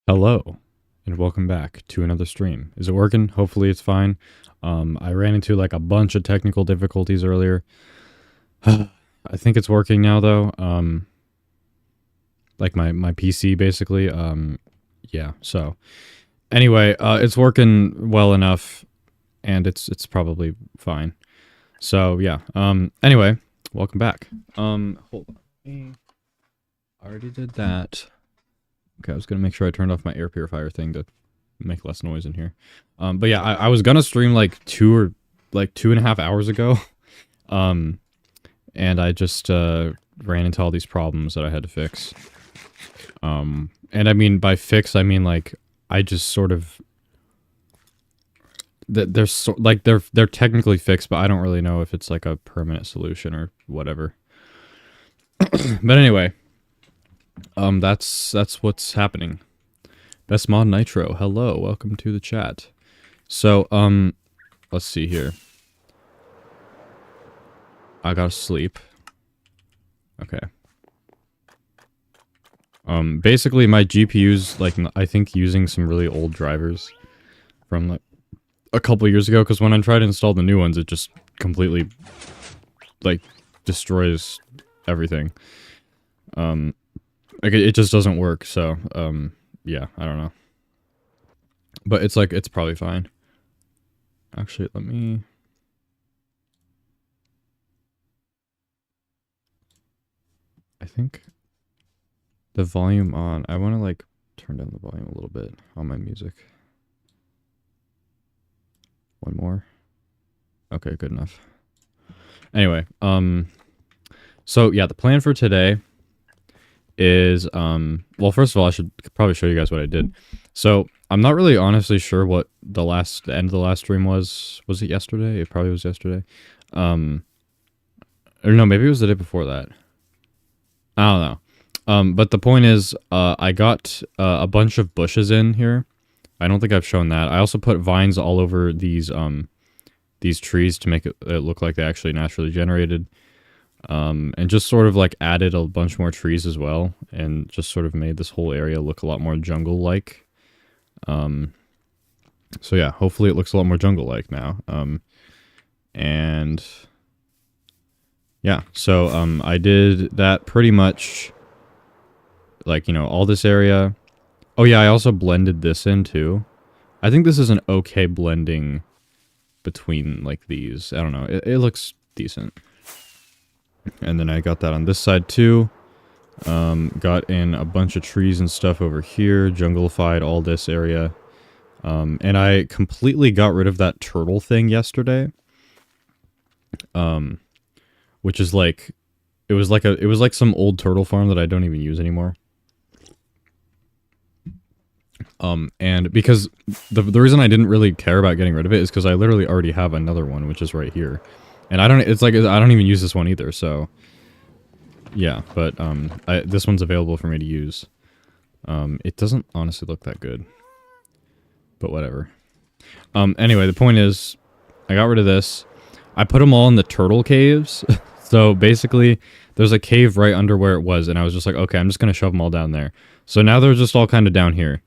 Hello, and welcome back to another stream. Is it working? Hopefully it's fine. I ran into like a bunch of technical difficulties earlier. I think it's working now though. Like my PC basically. Yeah, so anyway, it's working well enough and it's probably fine. So yeah. Anyway, welcome back. Hold on. I already did that. Okay, I was gonna make sure I turned off my air purifier thing to make less noise in here. But yeah, I was gonna stream like 2.5 hours ago. And I just ran into all these problems that I had to fix. And I mean by fix I mean like I just sort of they're technically fixed, but I don't really know if it's like a permanent solution or whatever. But anyway, that's what's happening. Best Mod Nitro, hello, welcome to the chat. So, let's see here. I gotta sleep. Okay. Basically my GPU's, like, I think using some really old drivers from, like, a couple years ago, because when I try to install the new ones, it just completely, like, destroys everything. Like, it just doesn't work, so, yeah, I don't know. But it's like, it's probably fine. Actually, let me... I think the volume on... I want to, like, turn down the volume a little bit on my music. One more. Okay, good enough. Anyway, so, yeah, the plan for today is, well, first of all, I should probably show you guys what I did. So, I'm not really honestly sure what the end of the last stream was. Was it yesterday? It probably was yesterday. Or no, maybe it was the day before that. I don't know. But the point is, I got a bunch of bushes in here. I don't think I've shown that. I also put vines all over these trees to make it look like they actually naturally generated. And just sort of like added a bunch more trees as well, and just sort of made this whole area look a lot more jungle-like. So yeah, hopefully it looks a lot more jungle-like now. And yeah, so I did that pretty much, like, you know, all this area. Oh yeah, I also blended this in too. I think this is an okay blending between like these. I don't know, it looks decent. And then I got that on this side too. Got in a bunch of trees and stuff over here, junglified all this area. And I completely got rid of that turtle thing yesterday. Which is like, it was like some old turtle farm that I don't even use anymore. And because the reason I didn't really care about getting rid of it is because I literally already have another one, which is right here. And I don't even use this one either, so yeah, but this one's available for me to use. It doesn't honestly look that good, but whatever. Anyway, the point is, I got rid of this. I put them all in the turtle caves. So basically, there's a cave right under where it was, and I was just like, okay, I'm just gonna shove them all down there. So now they're just all kind of down here.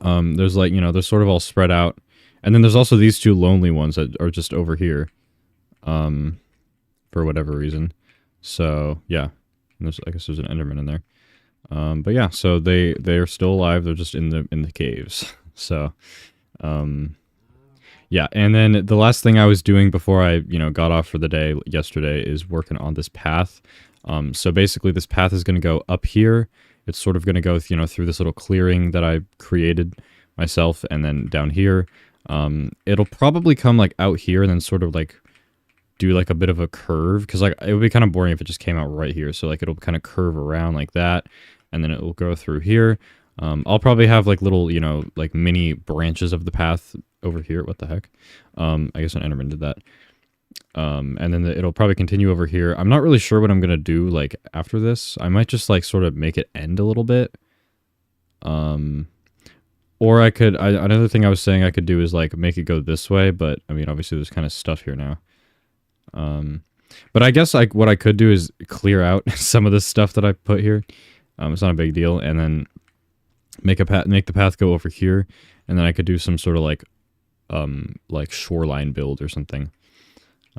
There's like, you know, they're sort of all spread out. And then there's also these two lonely ones that are just over here. For whatever reason. So, yeah. And there's, I guess there's an Enderman in there. But yeah, so they're still alive, they're just in the caves. So, yeah, and then the last thing I was doing before I, you know, got off for the day yesterday is working on this path. So basically this path is going to go up here. It's sort of going to go, you know, through this little clearing that I created myself, and then down here. It'll probably come like out here and then sort of like do like a bit of a curve, because like it would be kind of boring if it just came out right here. So like it'll kind of curve around like that, and then it will go through here. I'll probably have like little, you know, like mini branches of the path over here. What the heck? I guess an Enderman did that. And then it'll probably continue over here. I'm not really sure what I'm gonna do like after this. I might just like sort of make it end a little bit. Or I could, another thing I was saying I could do is like make it go this way, but I mean obviously there's kind of stuff here now. But I guess like what I could do is clear out some of this stuff that I put here. It's not a big deal, and then make the path go over here, and then I could do some sort of like shoreline build or something.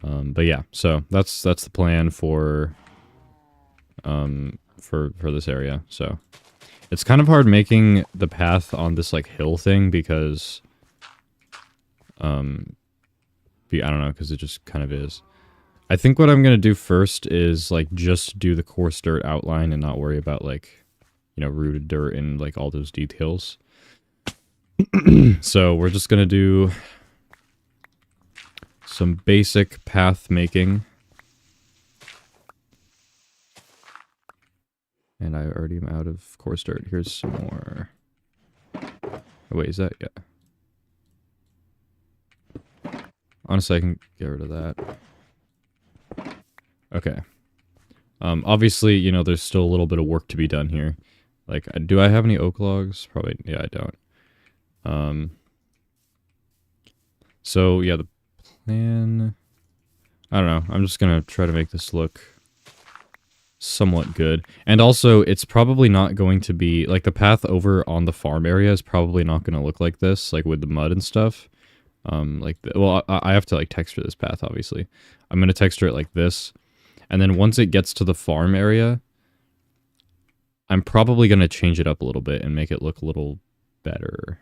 But yeah, so that's the plan for this area. So it's kind of hard making the path on this like hill thing because I don't know, because it just kind of is. I think what I'm gonna do first is like just do the coarse dirt outline and not worry about like, you know, rooted dirt and like all those details. So we're just gonna do some basic path making. And I already am out of coarse dirt. Here's some more. Oh, wait, is that? Yeah. Honestly, I can get rid of that. Okay. Obviously, you know, there's still a little bit of work to be done here. Like, do I have any oak logs? Probably, yeah, I don't. So, yeah, the plan... I don't know. I'm just gonna try to make this look somewhat good. And also, it's probably not going to be... Like, the path over on the farm area is probably not going to look like this, like, with the mud and stuff. Well, I have to, like, texture this path, obviously. I'm gonna texture it like this. And then once it gets to the farm area, I'm probably going to change it up a little bit and make it look a little better.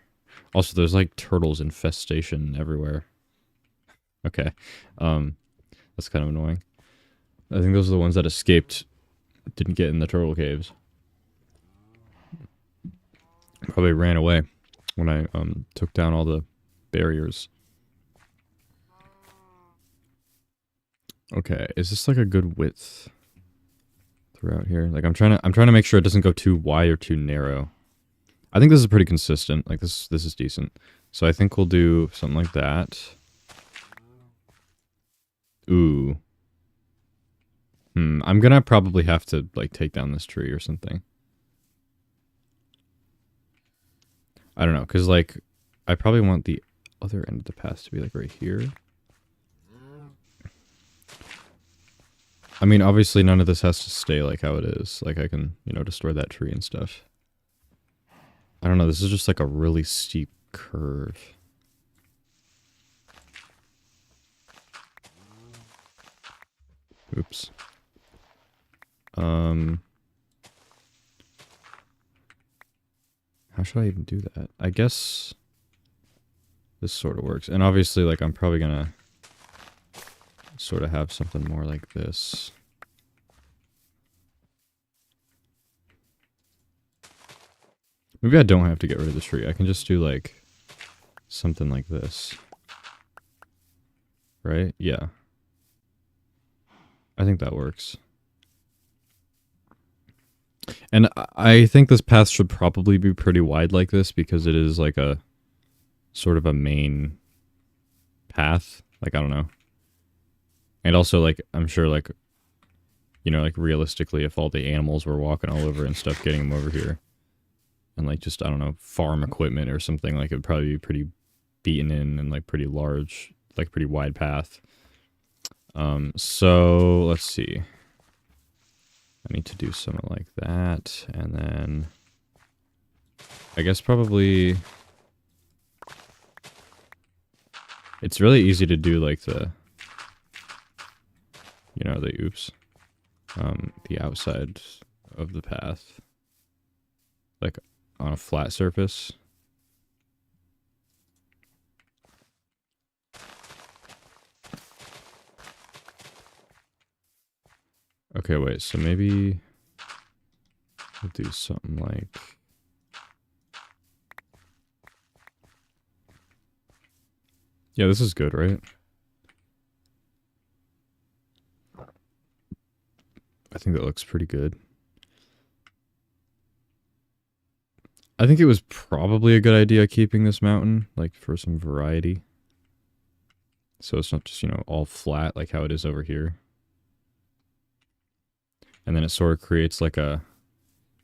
Also, there's like turtles infestation everywhere. Okay. That's kind of annoying. I think those are the ones that escaped, didn't get in the turtle caves. Probably ran away when I took down all the barriers. Okay, is this like a good width throughout here? Like I'm trying to make sure it doesn't go too wide or too narrow. I think this is pretty consistent. Like this is decent. So I think we'll do something like that. Ooh. I'm gonna probably have to like take down this tree or something. I don't know, cause like I probably want the other end of the path to be like right here. I mean, obviously none of this has to stay like how it is. Like I can, you know, destroy that tree and stuff. I don't know, this is just like a really steep curve. Oops. How should I even do that? I guess this sort of works. And obviously, like, I'm probably gonna sort of have something more like this. Maybe I don't have to get rid of the tree. I can just do, like, something like this. Right? Yeah. I think that works. And I think this path should probably be pretty wide like this because it is, like, a sort of a main path. Like, I don't know. And also, like, I'm sure, like, you know, like, realistically, if all the animals were walking all over and stuff, getting them over here. And, like, just, I don't know, farm equipment or something, like, it would probably be pretty beaten in and, like, pretty large, like, pretty wide path. So, let's see. I need to do something like that, and then... I guess probably... It's really easy to do, like, the... You know, the outside of the path. Like, on a flat surface. Okay, wait, so maybe... We'll do something like... Yeah, this is good, right? I think that looks pretty good. I think it was probably a good idea keeping this mountain, like, for some variety. So it's not just, you know, all flat like how it is over here. And then it sort of creates like a...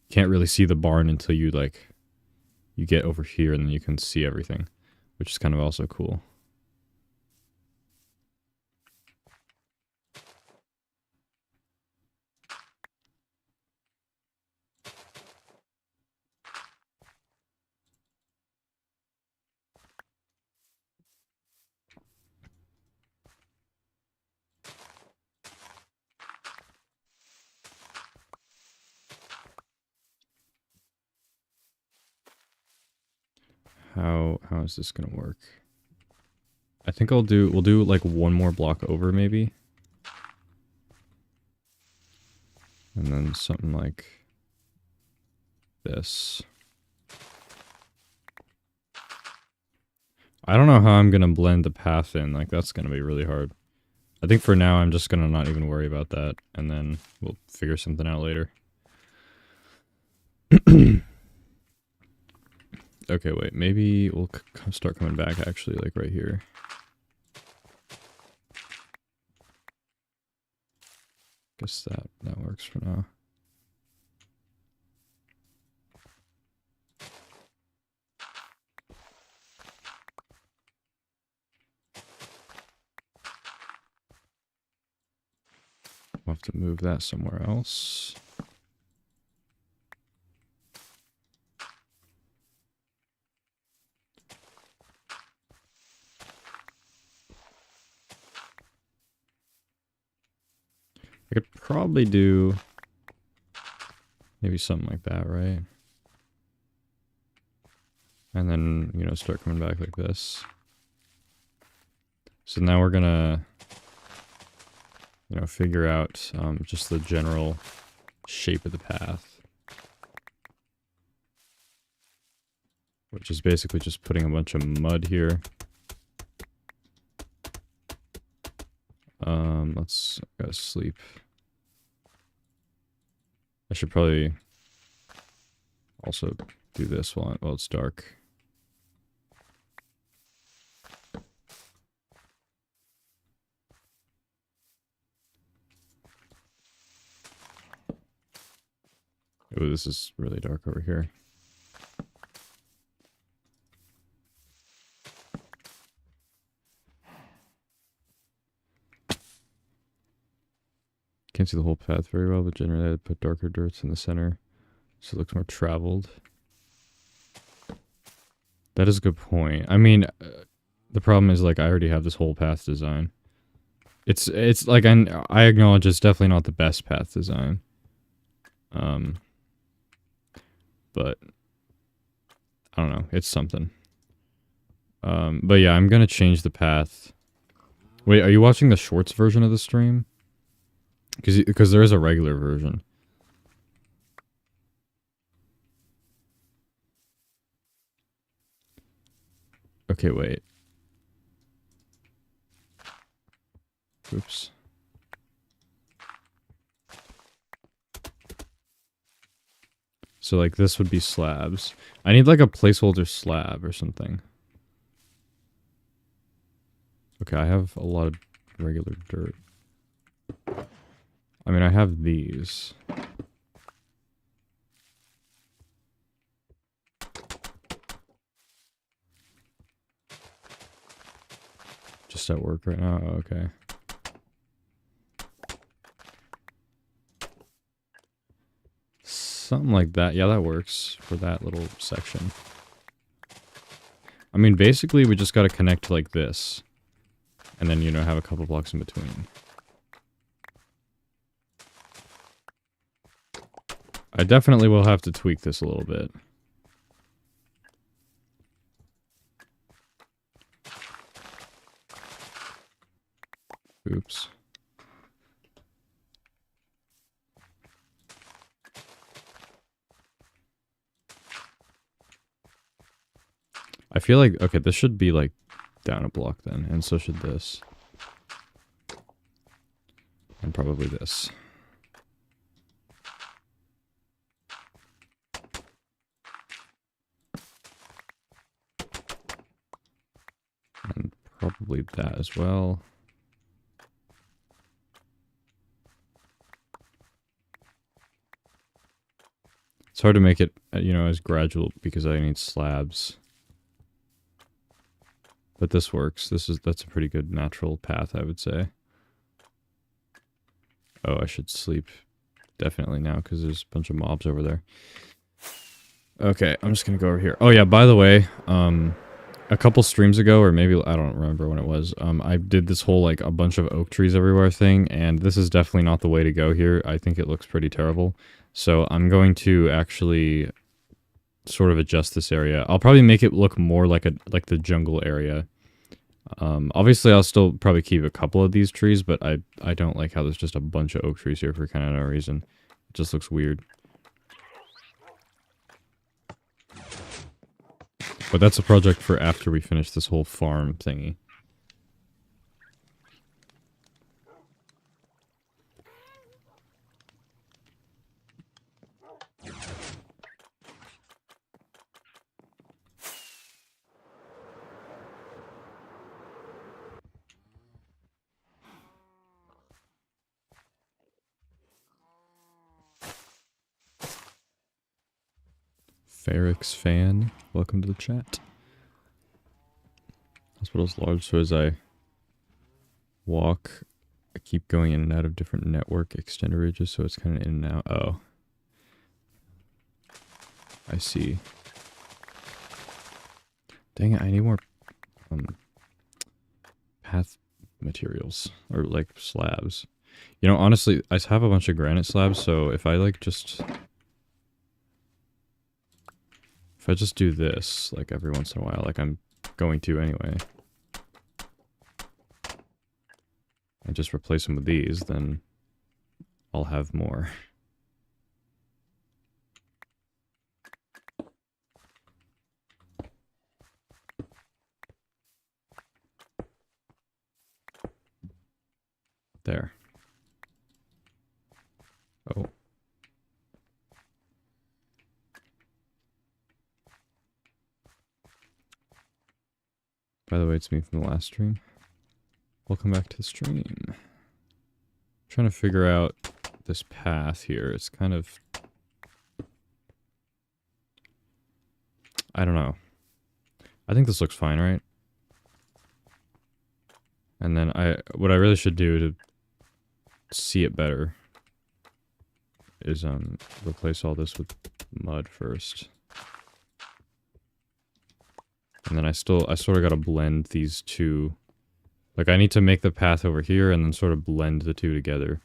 Can't really see the barn until you, like... You get over here and then you can see everything. Which is kind of also cool. how is this gonna work? I think we'll do like one more block over maybe. And then something like this. I don't know how I'm gonna blend the path in, like that's gonna be really hard. I think for now I'm just gonna not even worry about that, and then we'll figure something out later. Okay, wait, maybe we'll start coming back actually, like right here. Guess that works for now. We'll have to move that somewhere else. I could probably do maybe something like that, right? And then, you know, start coming back like this. So now we're gonna, you know, figure out just the general shape of the path. Which is basically just putting a bunch of mud here. Let's go to sleep. I should probably also do this while it's dark. Oh, this is really dark over here. Can't see the whole path very well, but generally I'd put darker dirts in the center so it looks more traveled. That is a good point. I mean, the problem is, like, I already have this whole path design. It's like, I acknowledge it's definitely not the best path design. But I don't know, it's something. But yeah, I'm gonna change the path. Wait, are you watching the shorts version of the stream? Because there is a regular version. Okay, wait. Oops. So, like, this would be slabs. I need, like, a placeholder slab or something. Okay, I have a lot of regular dirt. I mean, I have these. Just at work right now? Oh, okay. Something like that. Yeah, that works for that little section. I mean, basically, we just gotta connect like this. And then, you know, have a couple blocks in between. I definitely will have to tweak this a little bit. Oops. I feel like, okay, this should be like down a block then, and so should this. And probably this. And probably that as well. It's hard to make it, you know, as gradual because I need slabs. But this works. That's a pretty good natural path, I would say. Oh, I should sleep definitely now because there's a bunch of mobs over there. Okay, I'm just gonna go over here. Oh yeah, by the way, a couple streams ago, or maybe, I don't remember when it was, I did this whole, like, a bunch of oak trees everywhere thing, and this is definitely not the way to go here. I think it looks pretty terrible. So I'm going to actually sort of adjust this area. I'll probably make it look more like the jungle area. Obviously, I'll still probably keep a couple of these trees, but I don't like how there's just a bunch of oak trees here for kind of no reason. It just looks weird. But that's a project for after we finish this whole farm thingy. Ferrix fan, welcome to the chat. Hospital's large, so as I walk, I keep going in and out of different network extender ridges, so it's kind of in and out. Oh. I see. Dang it, I need more path materials, or like slabs. You know, honestly, I have a bunch of granite slabs, so if I like just... If I just do this, like every once in a while, like I'm going to anyway, and just replace them with these, then I'll have more. There. Oh. By the way, it's me from the last stream. Welcome back to the stream. I'm trying to figure out this path here. It's kind of... I don't know. I think this looks fine, right? And then what I really should do to see it better is replace all this with mud first. And then I sort of gotta blend these two. Like, I need to make the path over here and then sort of blend the two together.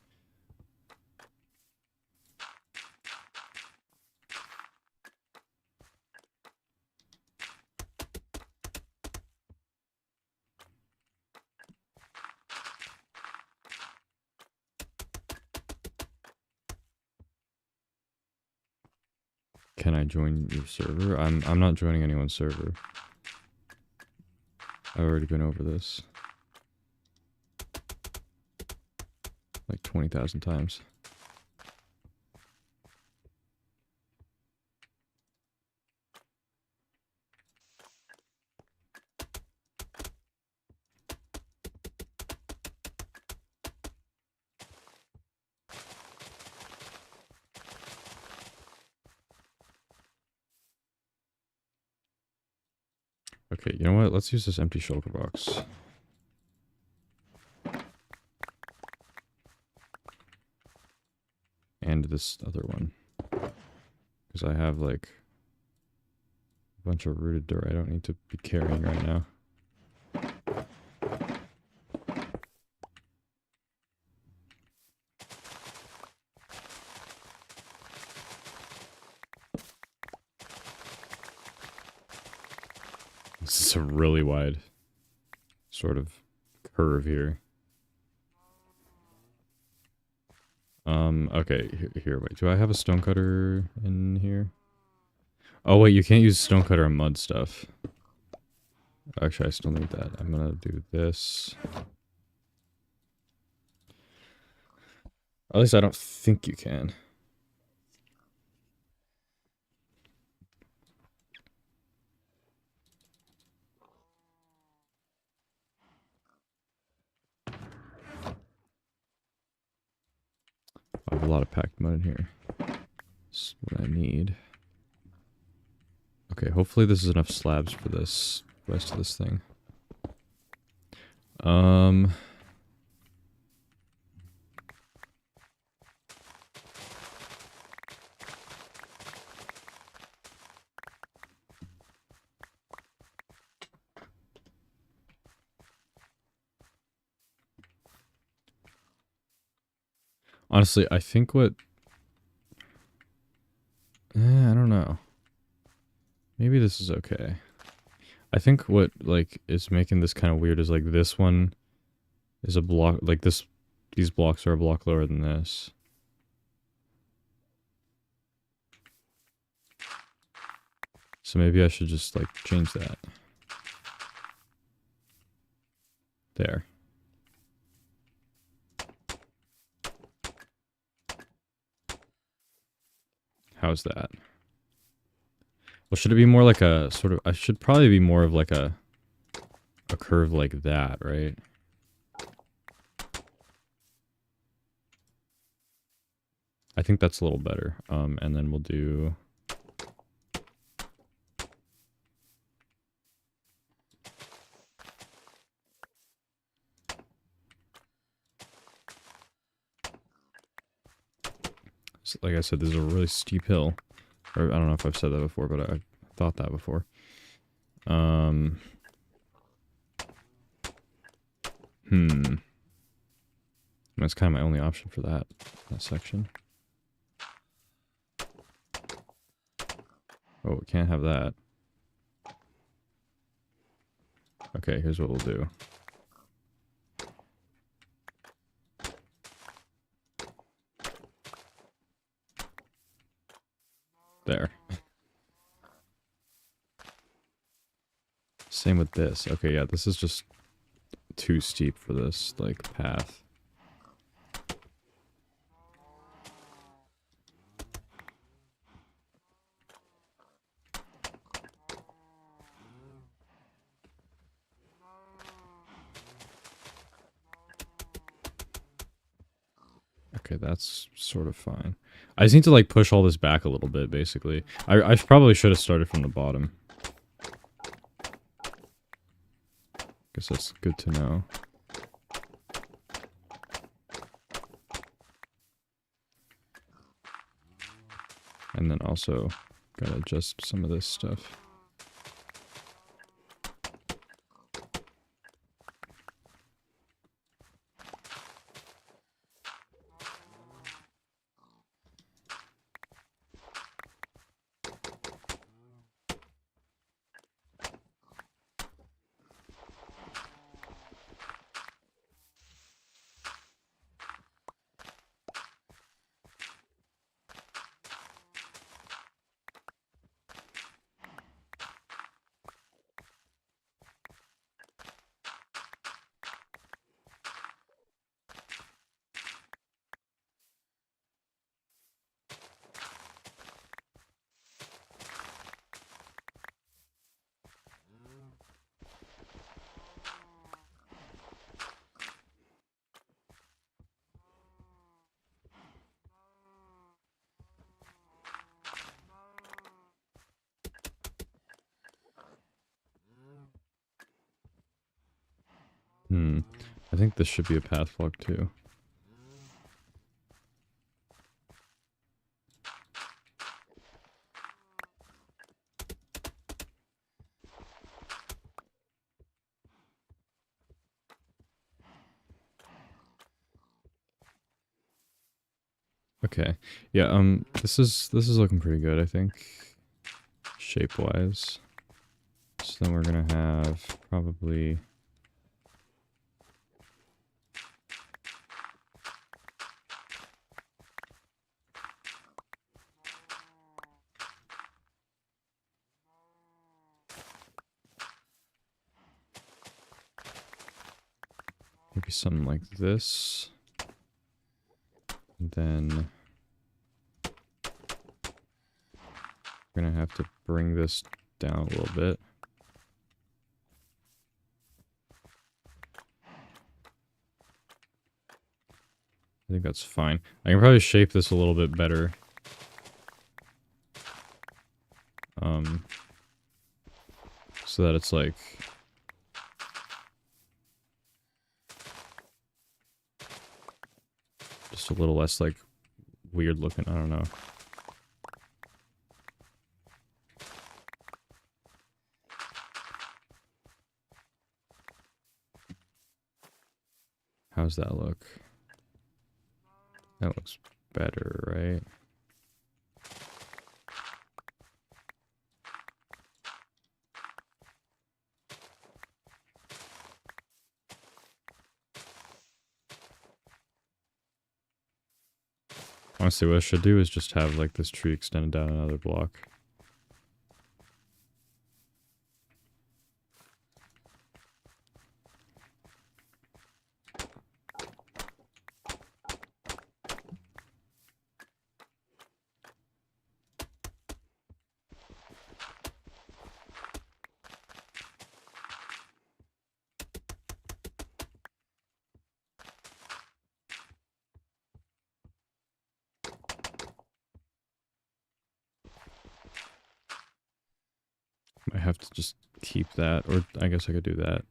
Can I join your server? I'm not joining anyone's server. I've already been over this. Like 20,000 times. Okay, you know what? Let's use this empty shulker box. And this other one. Because I have, like, a bunch of rooted dirt I don't need to be carrying right now. This is a really wide sort of curve here. Okay, here, wait, do I have a stonecutter in here? Oh, wait, you can't use stonecutter on mud stuff. Actually, I still need that. I'm gonna do this. At least I don't think you can. I have a lot of packed mud in here. That's what I need. Okay, hopefully this is enough slabs for this rest of this thing. Honestly, I think what... I don't know. Maybe this is okay. I think what like is making this kind of weird is like this one is a block, like this, these blocks are a block lower than this. So maybe I should just like change that. There. How's that? Well, should it be more like a sort of, I should probably be more of like a curve like that, right? I think that's a little better. And then we'll do... So like I said, this is a really steep hill. Or I don't know if I've said that before, but I thought that before. That's kind of my only option for that section. Oh, we can't have that. Okay, here's what we'll do. There. Same with this. Okay, yeah, this is just too steep for this, like, path. Okay, that's sort of fine. I just need to, like, push all this back a little bit, basically. I probably should have started from the bottom. Guess that's good to know. And then also, gotta adjust some of this stuff. I think this should be a path block too. Okay. Yeah, this is looking pretty good, I think. Shape-wise. So then we're gonna have probably... maybe something like this. And then... we're gonna have to bring this down a little bit. I think that's fine. I can probably shape this a little bit better. So that it's like... just a little less like weird looking, I don't know. How's that look? That looks better, right? Honestly, what I should do is just have like this tree extended down another block. I have to just keep that, or I guess I could do that.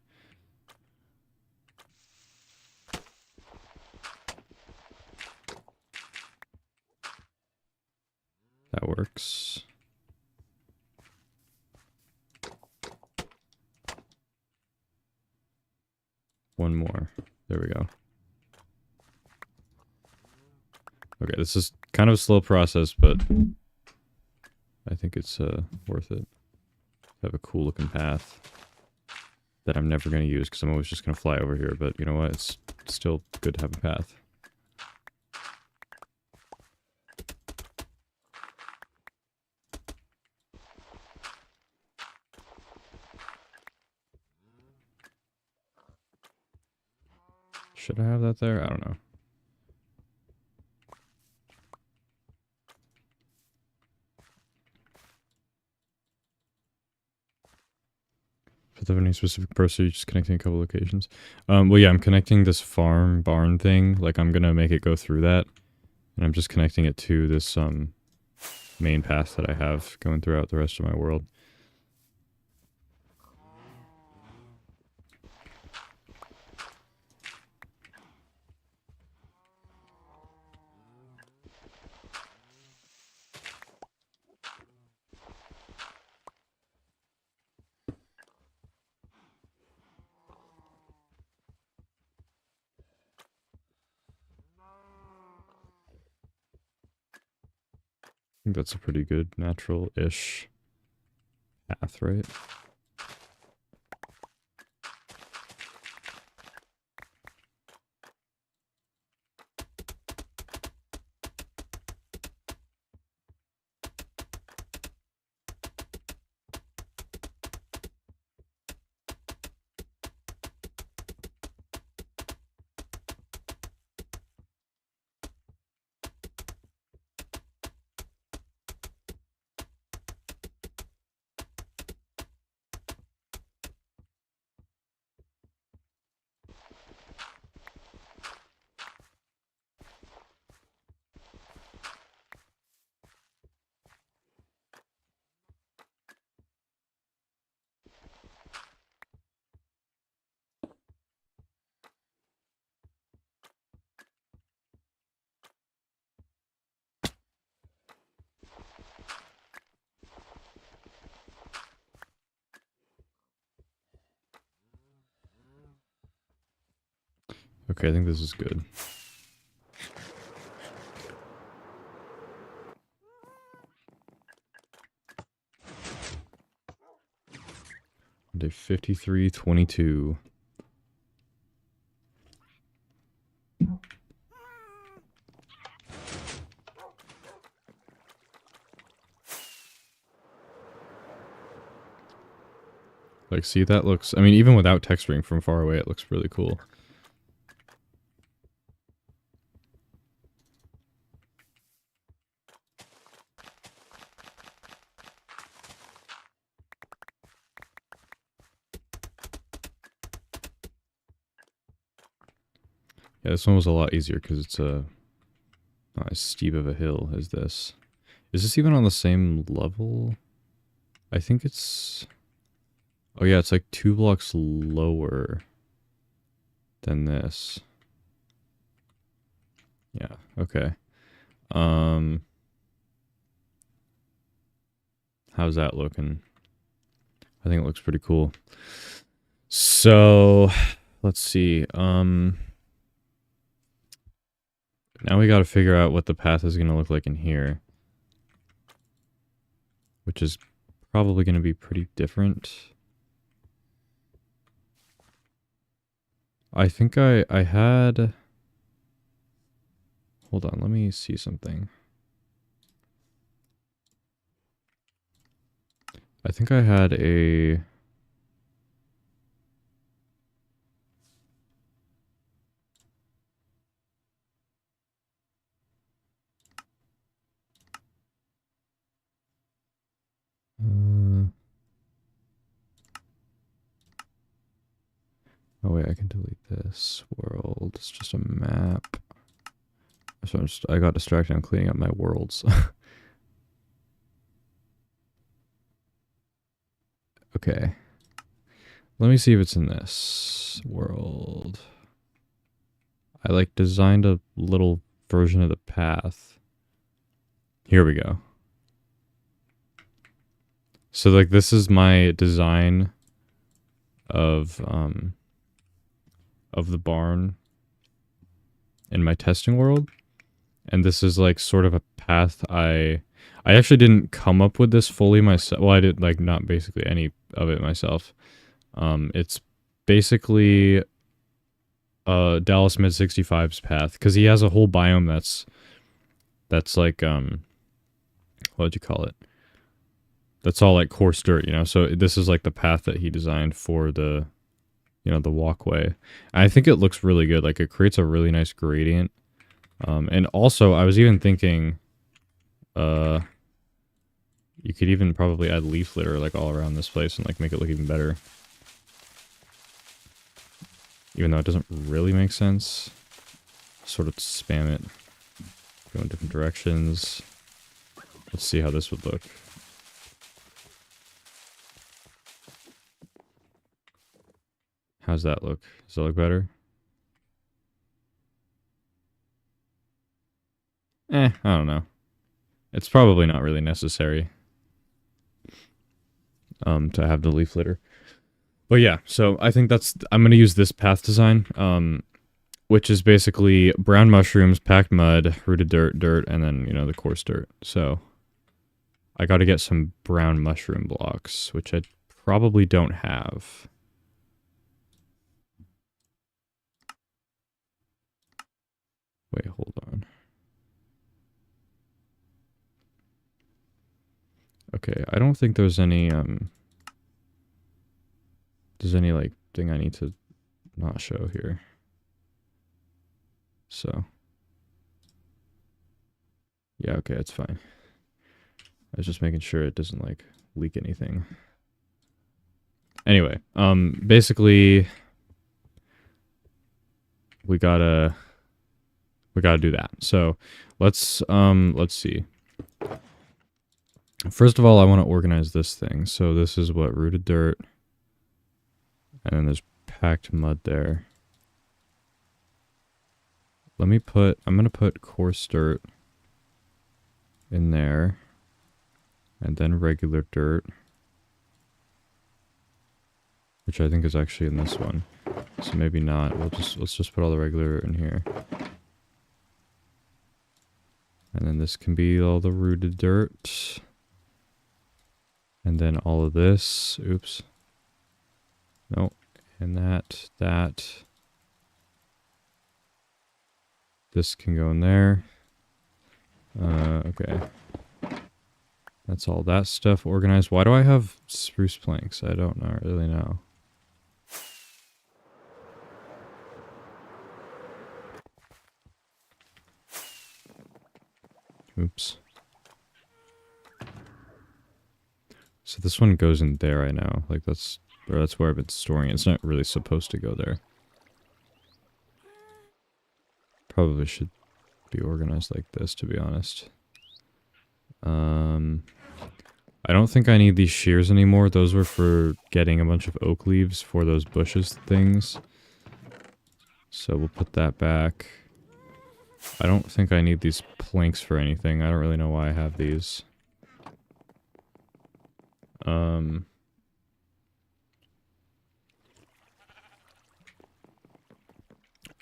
That works. One more. There we go. Okay, this is kind of a slow process, but I think it's worth it. Have a cool looking path that I'm never going to use because I'm always just going to fly over here, but you know what? It's still good to have a path. Should I have that there? I don't know. If there any specific purpose, or are you just connecting a couple locations? Well, yeah, I'm connecting this farm barn thing. Like, I'm gonna make it go through that, and I'm just connecting it to this main path that I have going throughout the rest of my world. I think that's a pretty good natural-ish path, right? Okay, I think this is good. Day 53:22. Like, see, that looks... I mean, even without texturing from far away, it looks really cool. Yeah, this one was a lot easier because it's not as steep of a hill as this. Is this even on the same level? I think it's... Oh yeah, it's like 2 blocks lower than this. Yeah, okay. How's that looking? I think it looks pretty cool. So, let's see. Now we gotta figure out what the path is gonna look like in here. Which is probably gonna be pretty different. I think I had... hold on, let me see something. I think I had a... oh wait, I can delete this world. It's just a map. So I got distracted. I'm cleaning up my worlds. Okay. Let me see if it's in this world. I like designed a little version of the path. Here we go. So like this is my design of the barn in my testing world. And this is like sort of a path I actually didn't come up with this fully myself. Well, I did like not basically any of it myself. It's basically Dallas Mid 65's path because he has a whole biome that's like what'd you call it? That's all like coarse dirt, you know. So this is like the path that he designed for the, you know, the walkway. And I think it looks really good. Like it creates a really nice gradient. And also I was even thinking, you could even probably add leaf litter like all around this place and like make it look even better. Even though it doesn't really make sense. Sort of spam it. Go in different directions. Let's see how this would look. How's that look? Does that look better? I don't know. It's probably not really necessary to have the leaf litter. But yeah, so I think I'm going to use this path design, which is basically brown mushrooms, packed mud, rooted dirt, and then, you know, the coarse dirt. So I got to get some brown mushroom blocks, which I probably don't have. Wait, hold on. Okay, I don't think there's any like thing I need to not show here. So yeah, okay, it's fine. I was just making sure it doesn't like leak anything. Anyway, basically we gotta do that. So let's see. First of all, I want to organize this thing. So this is what rooted dirt, and then there's packed mud there. I'm gonna put coarse dirt in there, and then regular dirt, which I think is actually in this one. So maybe not. Let's just put all the regular in here. And then this can be all the rooted dirt. And then all of this. Oops. No. And that. This can go in there. Okay. That's all that stuff organized. Why do I have spruce planks? I don't really know. Oops. So this one goes in there, I know. Like that's where I've been storing it. It's not really supposed to go there. Probably should be organized like this, to be honest. I don't think I need these shears anymore. Those were for getting a bunch of oak leaves for those bushes things. So we'll put that back. I don't think I need these planks for anything. I don't really know why I have these.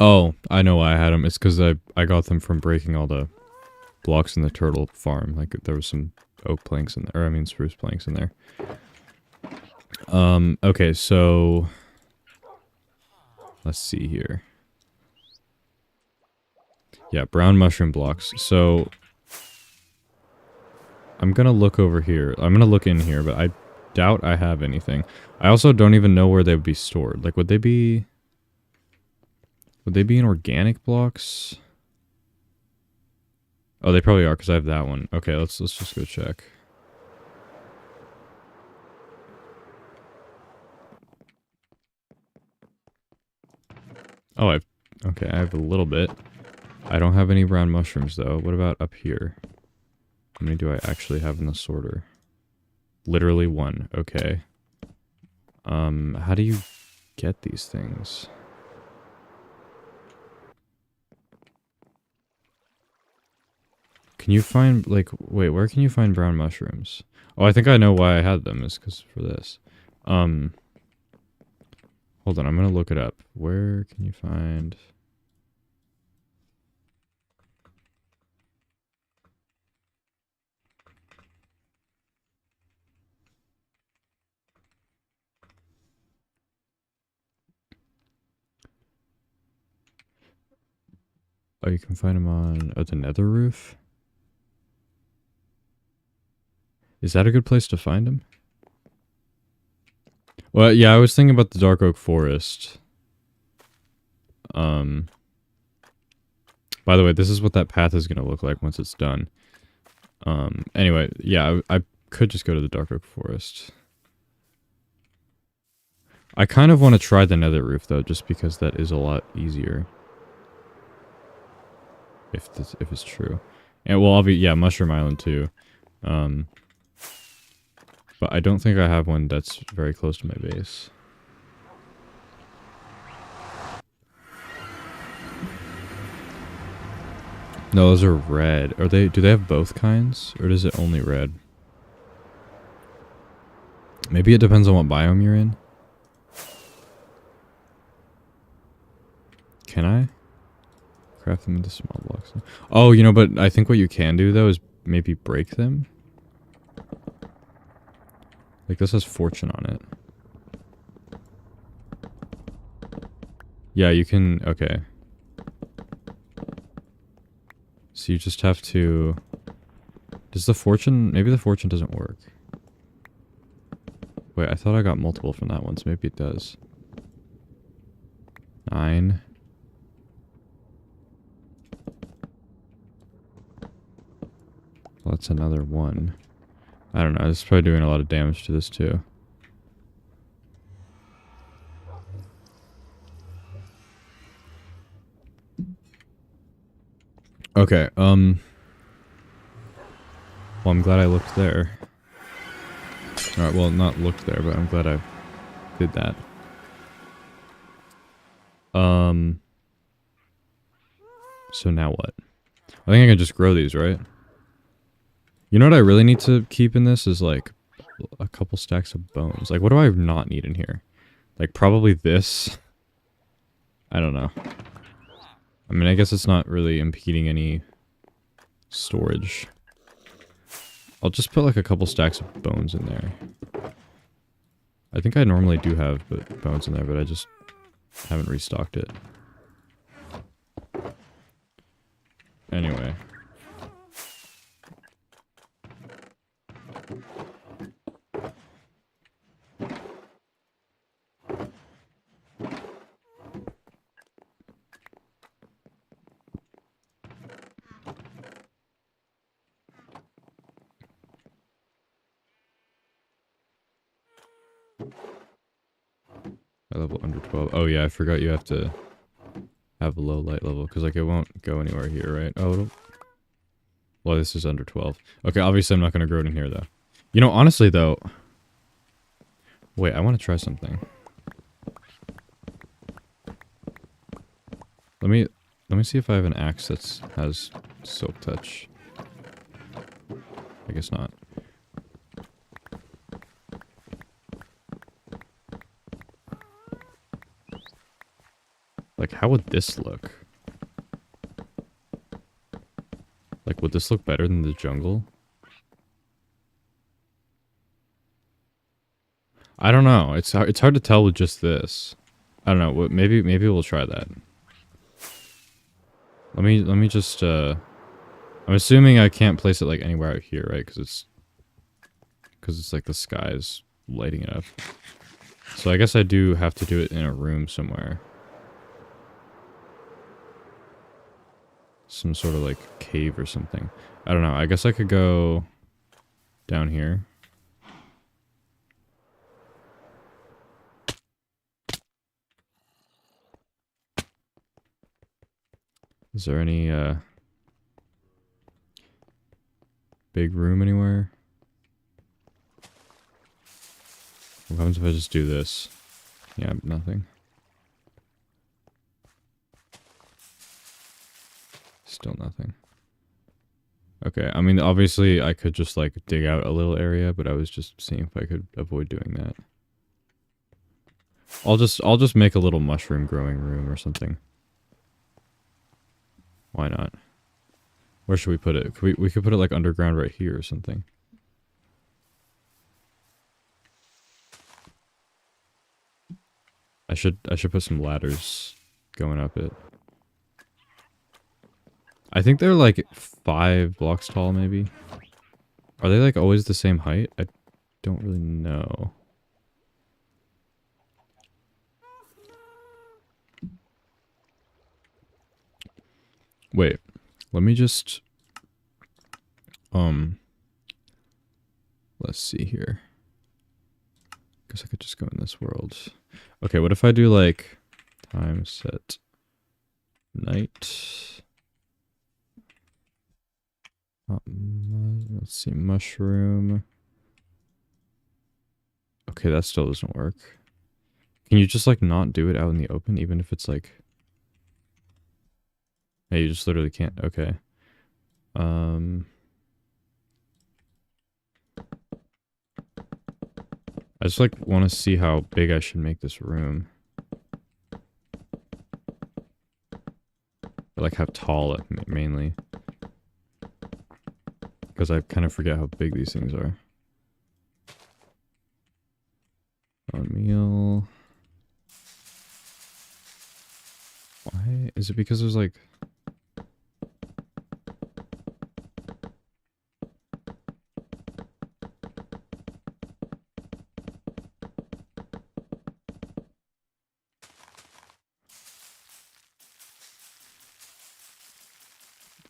Oh, I know why I had them. It's because I got them from breaking all the blocks in the turtle farm. Like, there was some oak planks in there. Or, I mean, spruce planks in there. Okay, so... let's see here. Yeah, brown mushroom blocks. So I'm gonna look over here. I'm gonna look in here, but I doubt I have anything. I also don't even know where they would be stored. Like, would they be in organic blocks? Oh, they probably are because I have that one. Okay, let's just go check. Oh, okay, I have a little bit. I don't have any brown mushrooms though. What about up here? How many do I actually have in the sorter? Literally one. Okay. How do you get these things? Can you find, like, wait, where can you find brown mushrooms? Oh, I think I know why I had them, is because for this. Hold on, I'm gonna look it up. Where can you find... Oh, you can find them on the nether roof? Is that a good place to find them? Well, yeah, I was thinking about the Dark Oak Forest. By the way, this is what that path is going to look like once it's done. Anyway, yeah, I could just go to the Dark Oak Forest. I kind of want to try the nether roof, though, just because that is a lot easier. If it's true. And, well, yeah, Mushroom Island, too. But I don't think I have one that's very close to my base. No, those are red. Do they have both kinds? Or is it only red? Maybe it depends on what biome you're in. Can I? Craft them into small blocks. Oh, you know, but I think what you can do, though, is maybe break them. Like, this has fortune on it. Yeah, you can... Okay. So you just have to... Does the fortune... Maybe the fortune doesn't work. Wait, I thought I got multiple from that one, so maybe it does. 9. Well, that's another 1. I don't know, this is probably doing a lot of damage to this, too. Okay, well, I'm glad I looked there. Alright, well, not looked there, but I'm glad I did that. So now what? I think I can just grow these, right? You know what I really need to keep in this is, like, a couple stacks of bones. Like, what do I not need in here? Like, probably this. I don't know. I mean, I guess it's not really impeding any storage. I'll just put, like, a couple stacks of bones in there. I think I normally do have bones in there, but I just haven't restocked it. Anyway. I level under 12. Oh yeah, I forgot you have to have a low light level, because like it won't go anywhere here, right? Oh, well, this is under 12. Okay, obviously I'm not going to grow it in here, though. You know, honestly, though... Wait, I want to try something. Let me see if I have an axe that has silk touch. I guess not. Like, how would this look? Like, would this look better than the jungle? I don't know. It's hard to tell with just this. I don't know. Maybe we'll try that. Let me just I'm assuming I can't place it like anywhere out here, right? Because it's like the sky is lighting it up. So I guess I do have to do it in a room somewhere. Some sort of like cave or something. I don't know. I guess I could go down here. Is there any big room anywhere? What happens if I just do this? Yeah, nothing. Still nothing. Okay, I mean, obviously I could just like dig out a little area, but I was just seeing if I could avoid doing that. I'll just make a little mushroom growing room or something. Why not? Where should we put it? We could put it like underground right here or something. I should put some ladders going up it. I think they're like 5 blocks tall, maybe. Are they like always the same height? I don't really know. Wait, let me just let's see here. Guess I could just go in this world. Okay, what if I do like time set night? Let's see, mushroom. Okay, that still doesn't work. Can you just like not do it out in the open, even if it's like... Hey, you just literally can't. Okay. I just like want to see how big I should make this room. Or, like how tall it mainly. Because I kind of forget how big these things are. Meal. Why? Is it because there's like...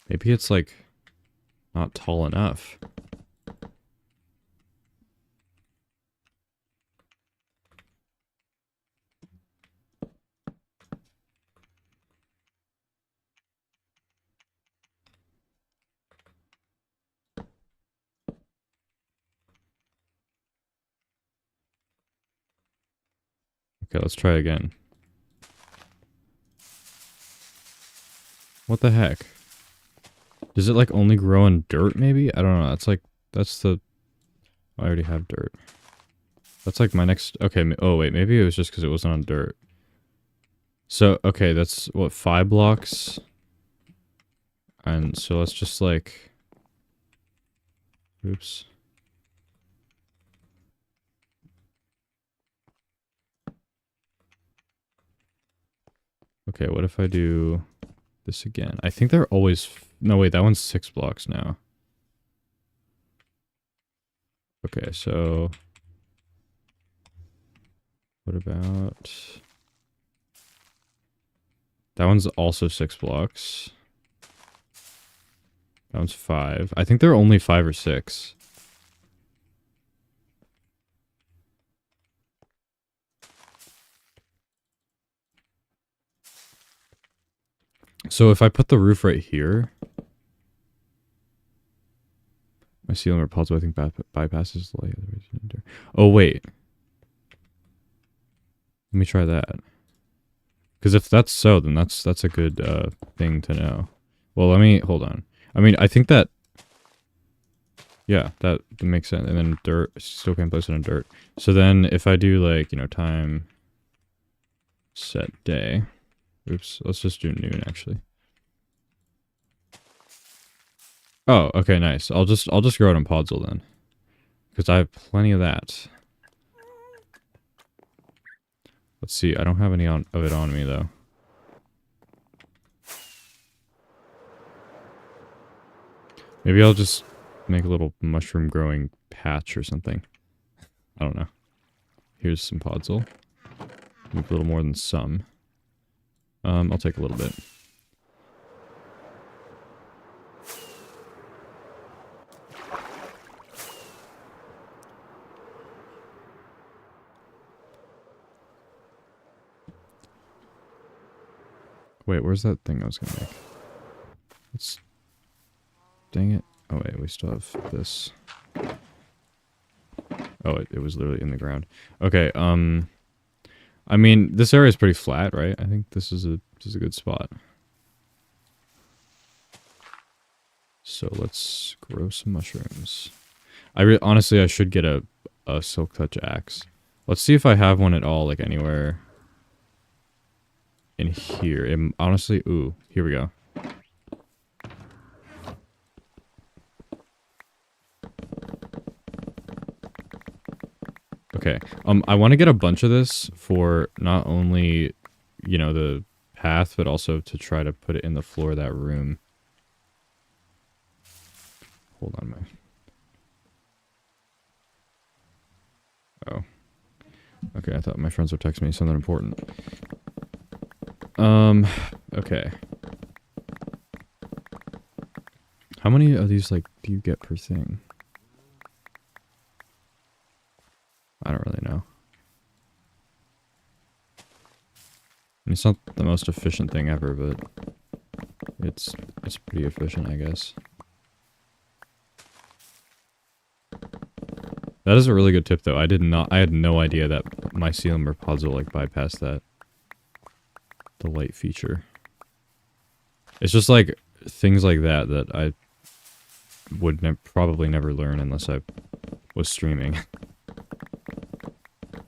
Maybe it's like not tall enough. Okay, let's try again. What the heck? Does it like only grow in dirt maybe? I don't know. That's like, that's the... I already have dirt. That's like my next... Okay, oh wait, maybe it was just because it wasn't on dirt. So, okay, that's what, 5 blocks? And so let's just like... Oops. Okay, what if I do this again? I think they're always... No, wait, that one's 6 blocks now. Okay, so... What about... That one's also 6 blocks. That one's 5. I think they're only 5 or 6. So if I put the roof right here... My ceiling repulsive, I think bypasses the light. Oh, wait. Let me try that. Because if that's so, then that's a good thing to know. Well, let me... Hold on. I mean, I think that... Yeah, that makes sense. And then dirt... Still can't place it in dirt. So then if I do, like, you know, time... Set day... Oops. Let's just do noon, actually. Oh, okay, nice. I'll just grow it in Podzol then. Because I have plenty of that. Let's see, I don't have any of it on me though. Maybe I'll just make a little mushroom growing patch or something. I don't know. Here's some podzol. Maybe a little more than some. I'll take a little bit. Wait, where's that thing I was gonna make? Let's... Dang it. Oh wait, we still have this. Oh, it was literally in the ground. Okay, I mean, this area is pretty flat, right? I think this is a good spot. So let's grow some mushrooms. Honestly, I should get a silk touch axe. Let's see if I have one at all, like anywhere in here. Honestly, ooh, here we go. Okay, I want to get a bunch of this for not only, you know, the path, but also to try to put it in the floor of that room. Hold on, man. Oh. Okay, I thought my friends would text me something important. Okay. How many of these, like, do you get per thing? I don't really know. I mean, it's not the most efficient thing ever, but it's pretty efficient, I guess. That is a really good tip, though. I had no idea that Mycelium or Podzol, like, bypassed that. The light feature. It's just, like, things like that I would probably never learn unless I was streaming.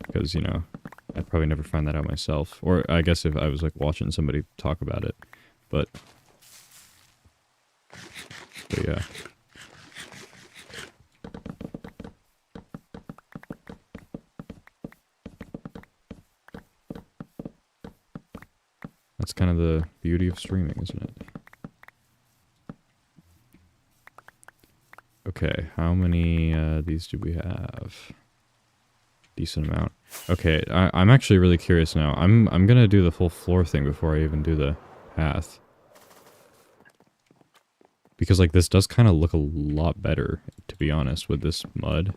Because, you know, I'd probably never find that out myself. Or, I guess if I was, like, watching somebody talk about it. But yeah. That's kind of the beauty of streaming, isn't it? Okay, how many these do we have? Decent amount. Okay, I'm actually really curious now. I'm gonna do the full floor thing before I even do the path. Because, like, this does kind of look a lot better, to be honest, with this mud.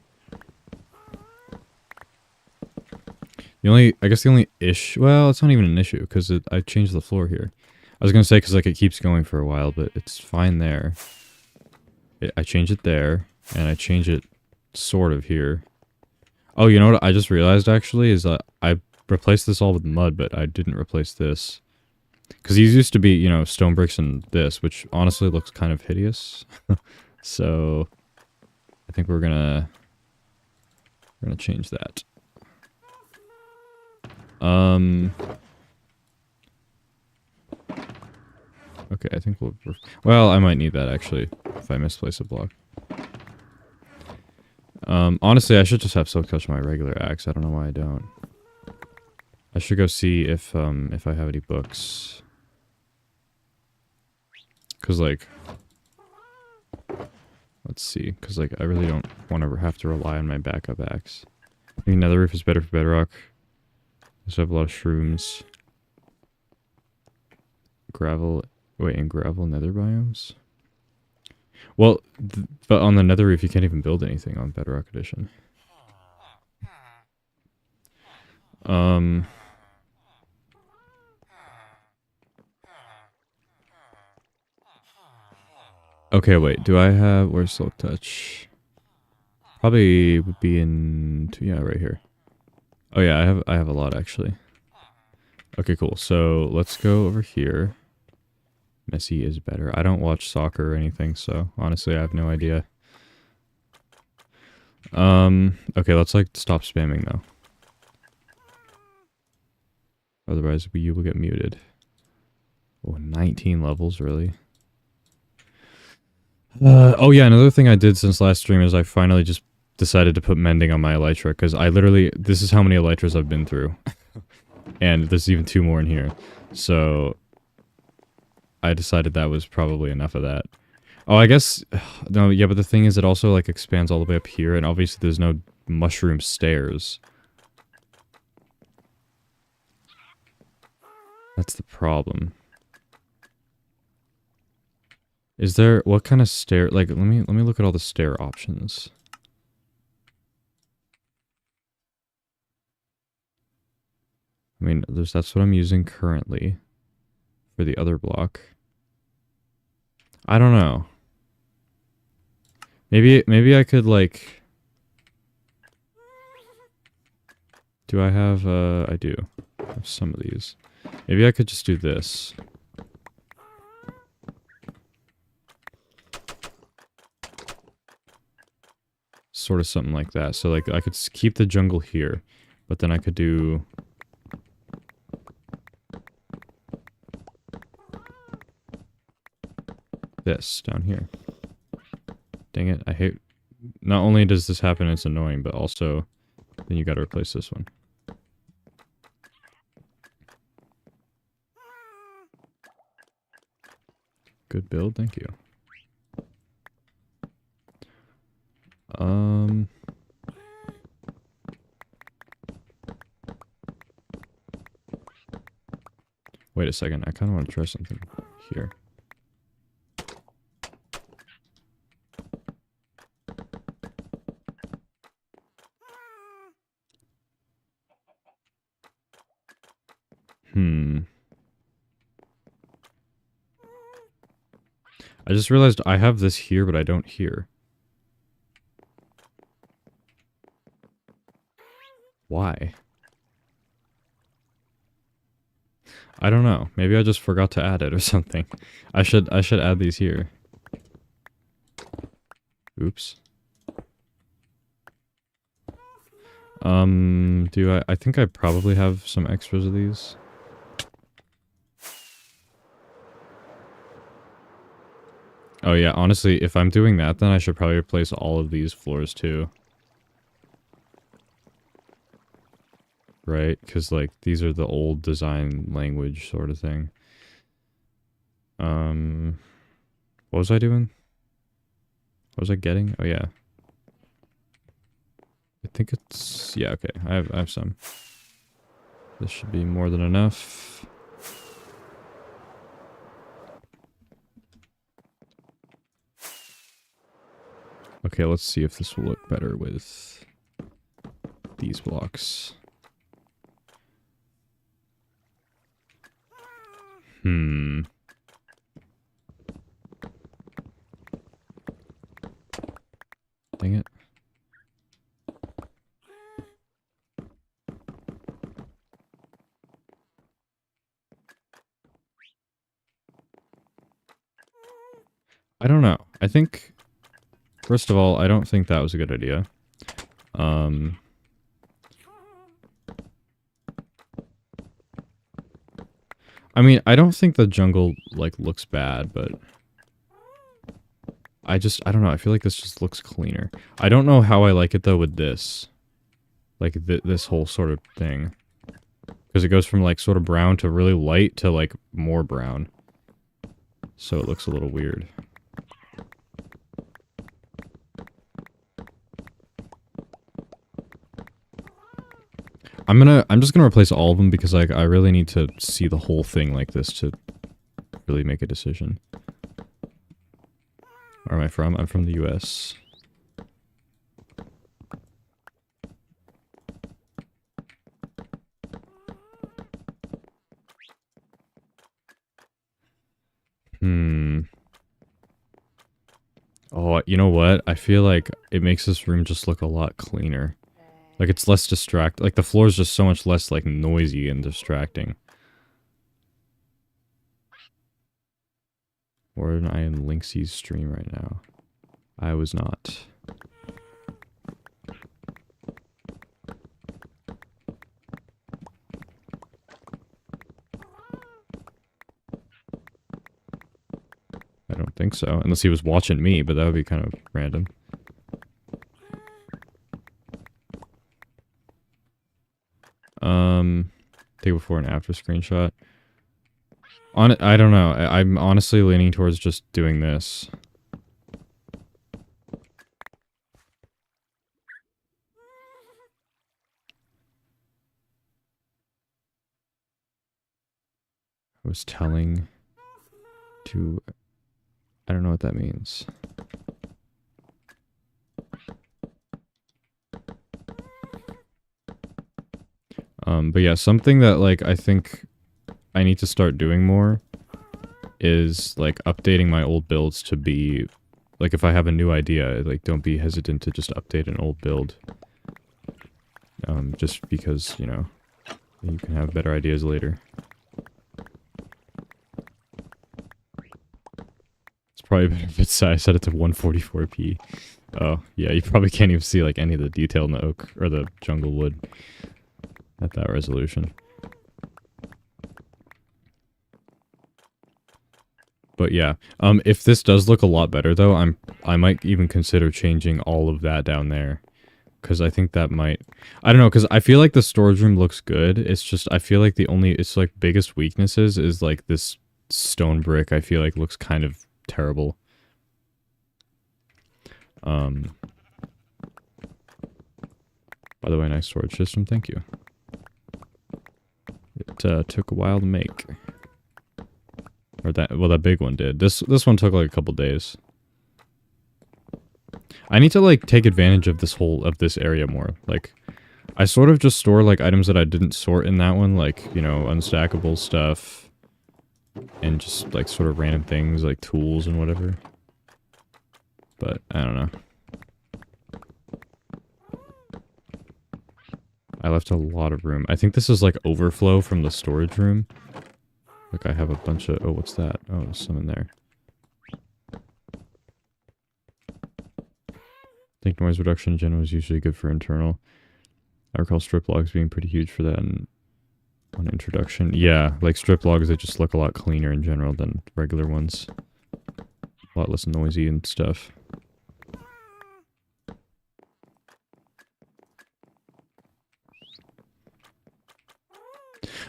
I guess the only issue, well, it's not even an issue, because I changed the floor here. I was gonna say, because, like, it keeps going for a while, but it's fine there. I change it there, and I change it sort of here. Oh, you know what I just realized, actually, is that I replaced this all with mud, but I didn't replace this. Because these used to be, you know, stone bricks and this, which honestly looks kind of hideous. So, I think we're gonna change that. Okay, I think well, I might need that, actually, if I misplace a block. Honestly, I should just have silk touch my regular axe. I don't know why I don't. I should go see if I have any books. Cause, like, let's see. Cause, like, I really don't want to have to rely on my backup axe. I think Nether Roof is better for Bedrock. I also have a lot of shrooms. Gravel. Wait, in gravel nether biomes? Well, but on the Nether Roof, you can't even build anything on Bedrock Edition. Okay, wait. Do I have... Where's Silk Touch? Probably would be in... Yeah, right here. Oh yeah, I have a lot, actually. Okay, cool. So, let's go over here. Messi is better. I don't watch soccer or anything, so honestly, I have no idea. Okay, let's, like, stop spamming, though. Otherwise, you will get muted. Oh, 19 levels, really? Oh yeah, another thing I did since last stream is I finally just decided to put mending on my elytra, because I literally... This is how many elytras I've been through. And there's even 2 more in here. So... I decided that was probably enough of that. Oh, I guess no. Yeah, but the thing is, it also like expands all the way up here, and obviously there's no mushroom stairs. That's the problem. Is there what kind of stair? Like, let me look at all the stair options. I mean, that's what I'm using currently for the other block. I don't know. Maybe I could like. Do I have? I do. I have some of these. Maybe I could just do this. Sort of something like that. So like I could keep the jungle here, but then I could do this down here. Dang it, I hate... Not only does this happen, it's annoying, but also then you gotta replace this one. Good build, thank you. Wait a second, I kind of want to try something here. I just realized I have this here, but I don't here. Why? I don't know. Maybe I just forgot to add it or something. I should add these here. Oops. I think I probably have some extras of these. Oh yeah, honestly, if I'm doing that, then I should probably replace all of these floors too. Right? Because, like, these are the old design language sort of thing. What was I doing? What was I getting? Oh yeah. I think it's... Yeah, okay. I have some. This should be more than enough. Okay, let's see if this will look better with these blocks. Dang it. I don't know. I think, first of all, I don't think that was a good idea. I mean, I don't think the jungle, like, looks bad, but... I don't know, I feel like this just looks cleaner. I don't know how I like it, though, with this. Like, this whole sort of thing. Because it goes from, like, sort of brown to really light to, like, more brown. So it looks a little weird. I'm just gonna replace all of them because, like, I really need to see the whole thing like this to really make a decision. Where am I from? I'm from the US. Oh, you know what? I feel like it makes this room just look a lot cleaner. Like, it's less like, the floor is just so much less, like, noisy and distracting. Or am I in Lynxie's stream right now? I was not. I don't think so. Unless he was watching me, but that would be kind of random. Take a before and after screenshot. I don't know. I'm honestly leaning towards just doing this. I was telling to... I don't know what that means. But yeah, something that, like, I think I need to start doing more is, like, updating my old builds to be... Like, if I have a new idea, like, don't be hesitant to just update an old build. Just because, you know, you can have better ideas later. It's probably better if it's, I set it to 144p. Oh, yeah, you probably can't even see, like, any of the detail in the oak, or the jungle wood at that resolution. But yeah, if this does look a lot better though, I might even consider changing all of that down there. Because I think that might... I don't know, because I feel like the storage room looks good. It's just, I feel like it's like biggest weaknesses is like this stone brick I feel like looks kind of terrible. By the way, nice storage system, thank you. It took a while to make. Or that big one did. This one took like a couple days. I need to like take advantage of this area more. Like, I sort of just store like items that I didn't sort in that one, like, you know, unstackable stuff. And just like sort of random things like tools and whatever. But, I don't know. I left a lot of room. I think this is like overflow from the storage room. Like I have a bunch of... Oh, what's that? Oh, there's some in there. I think noise reduction in general is usually good for internal. I recall strip logs being pretty huge for that on introduction. Yeah, like strip logs, they just look a lot cleaner in general than regular ones. A lot less noisy and stuff.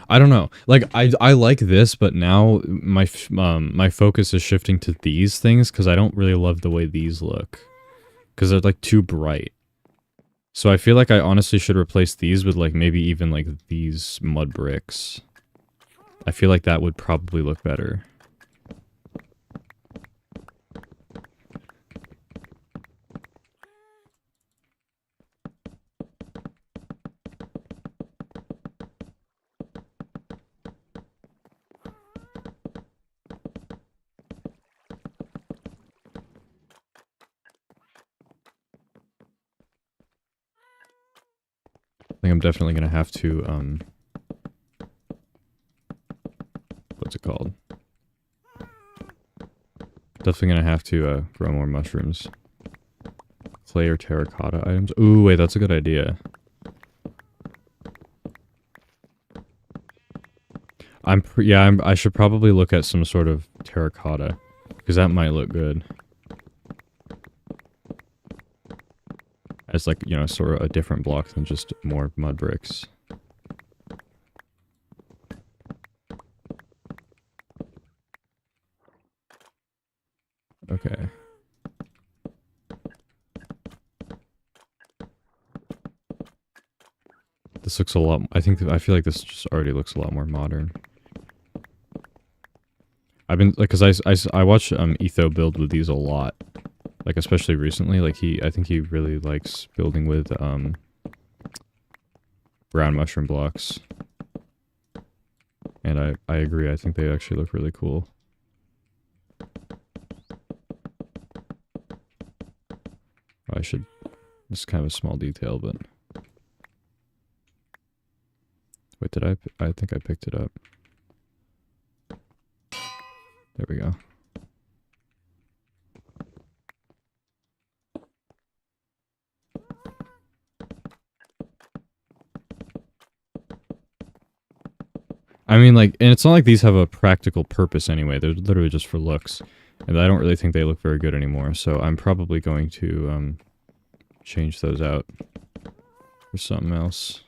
I don't know. Like, I like this, but now my focus is shifting to these things because I don't really love the way these look. Because they're, like, too bright. So I feel like I honestly should replace these with, like, maybe even, like, these mud bricks. I feel like that would probably look better. I think I'm definitely gonna have to, what's it called? Definitely gonna have to, grow more mushrooms. Clay or terracotta items. Ooh, wait, that's a good idea. I should probably look at some sort of terracotta. Because that might look good. As like, you know, sort of a different block than just more mud bricks. Okay. This looks a lot... I feel like this just already looks a lot more modern. I've been... Like, because I watch Etho build with these a lot. Like, especially recently, like, I think he really likes building with, brown mushroom blocks. And I agree, I think they actually look really cool. I should... This is kind of a small detail, but... Wait, did I think I picked it up. There we go. I mean, like, and it's not like these have a practical purpose anyway. They're literally just for looks. And I don't really think they look very good anymore. So I'm probably going to, change those out for something else.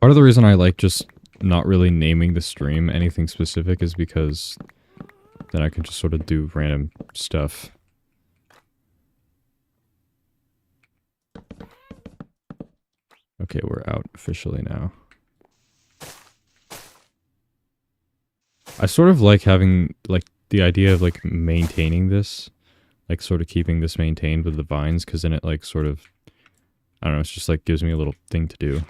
Part of the reason I like just not really naming the stream anything specific is because then I can just sort of do random stuff. Okay, we're out officially now. I sort of like having, like, the idea of, like, maintaining this. Like, sort of keeping this maintained with the vines, because then it, like, sort of... I don't know, it's just, like, gives me a little thing to do.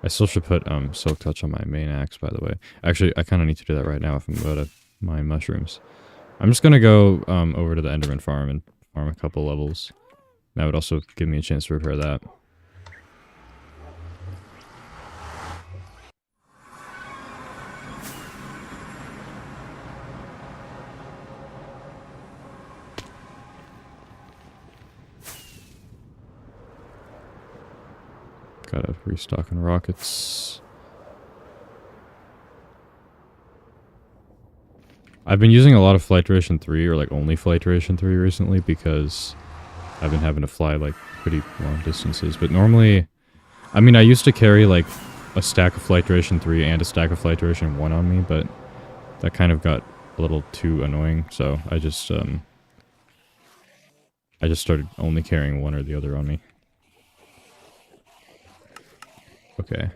I still should put Silk Touch on my main axe, by the way. Actually, I kind of need to do that right now if I'm going to mine mushrooms. I'm just going to go over to the Enderman farm and farm a couple levels. That would also give me a chance to repair that. Gotta restock on rockets. I've been using a lot of Flight Duration 3, or like only Flight Duration 3 recently, because I've been having to fly like pretty long distances. But normally, I mean, I used to carry like a stack of Flight Duration 3 and a stack of Flight Duration 1 on me, but that kind of got a little too annoying, so I just started only carrying one or the other on me. Okay.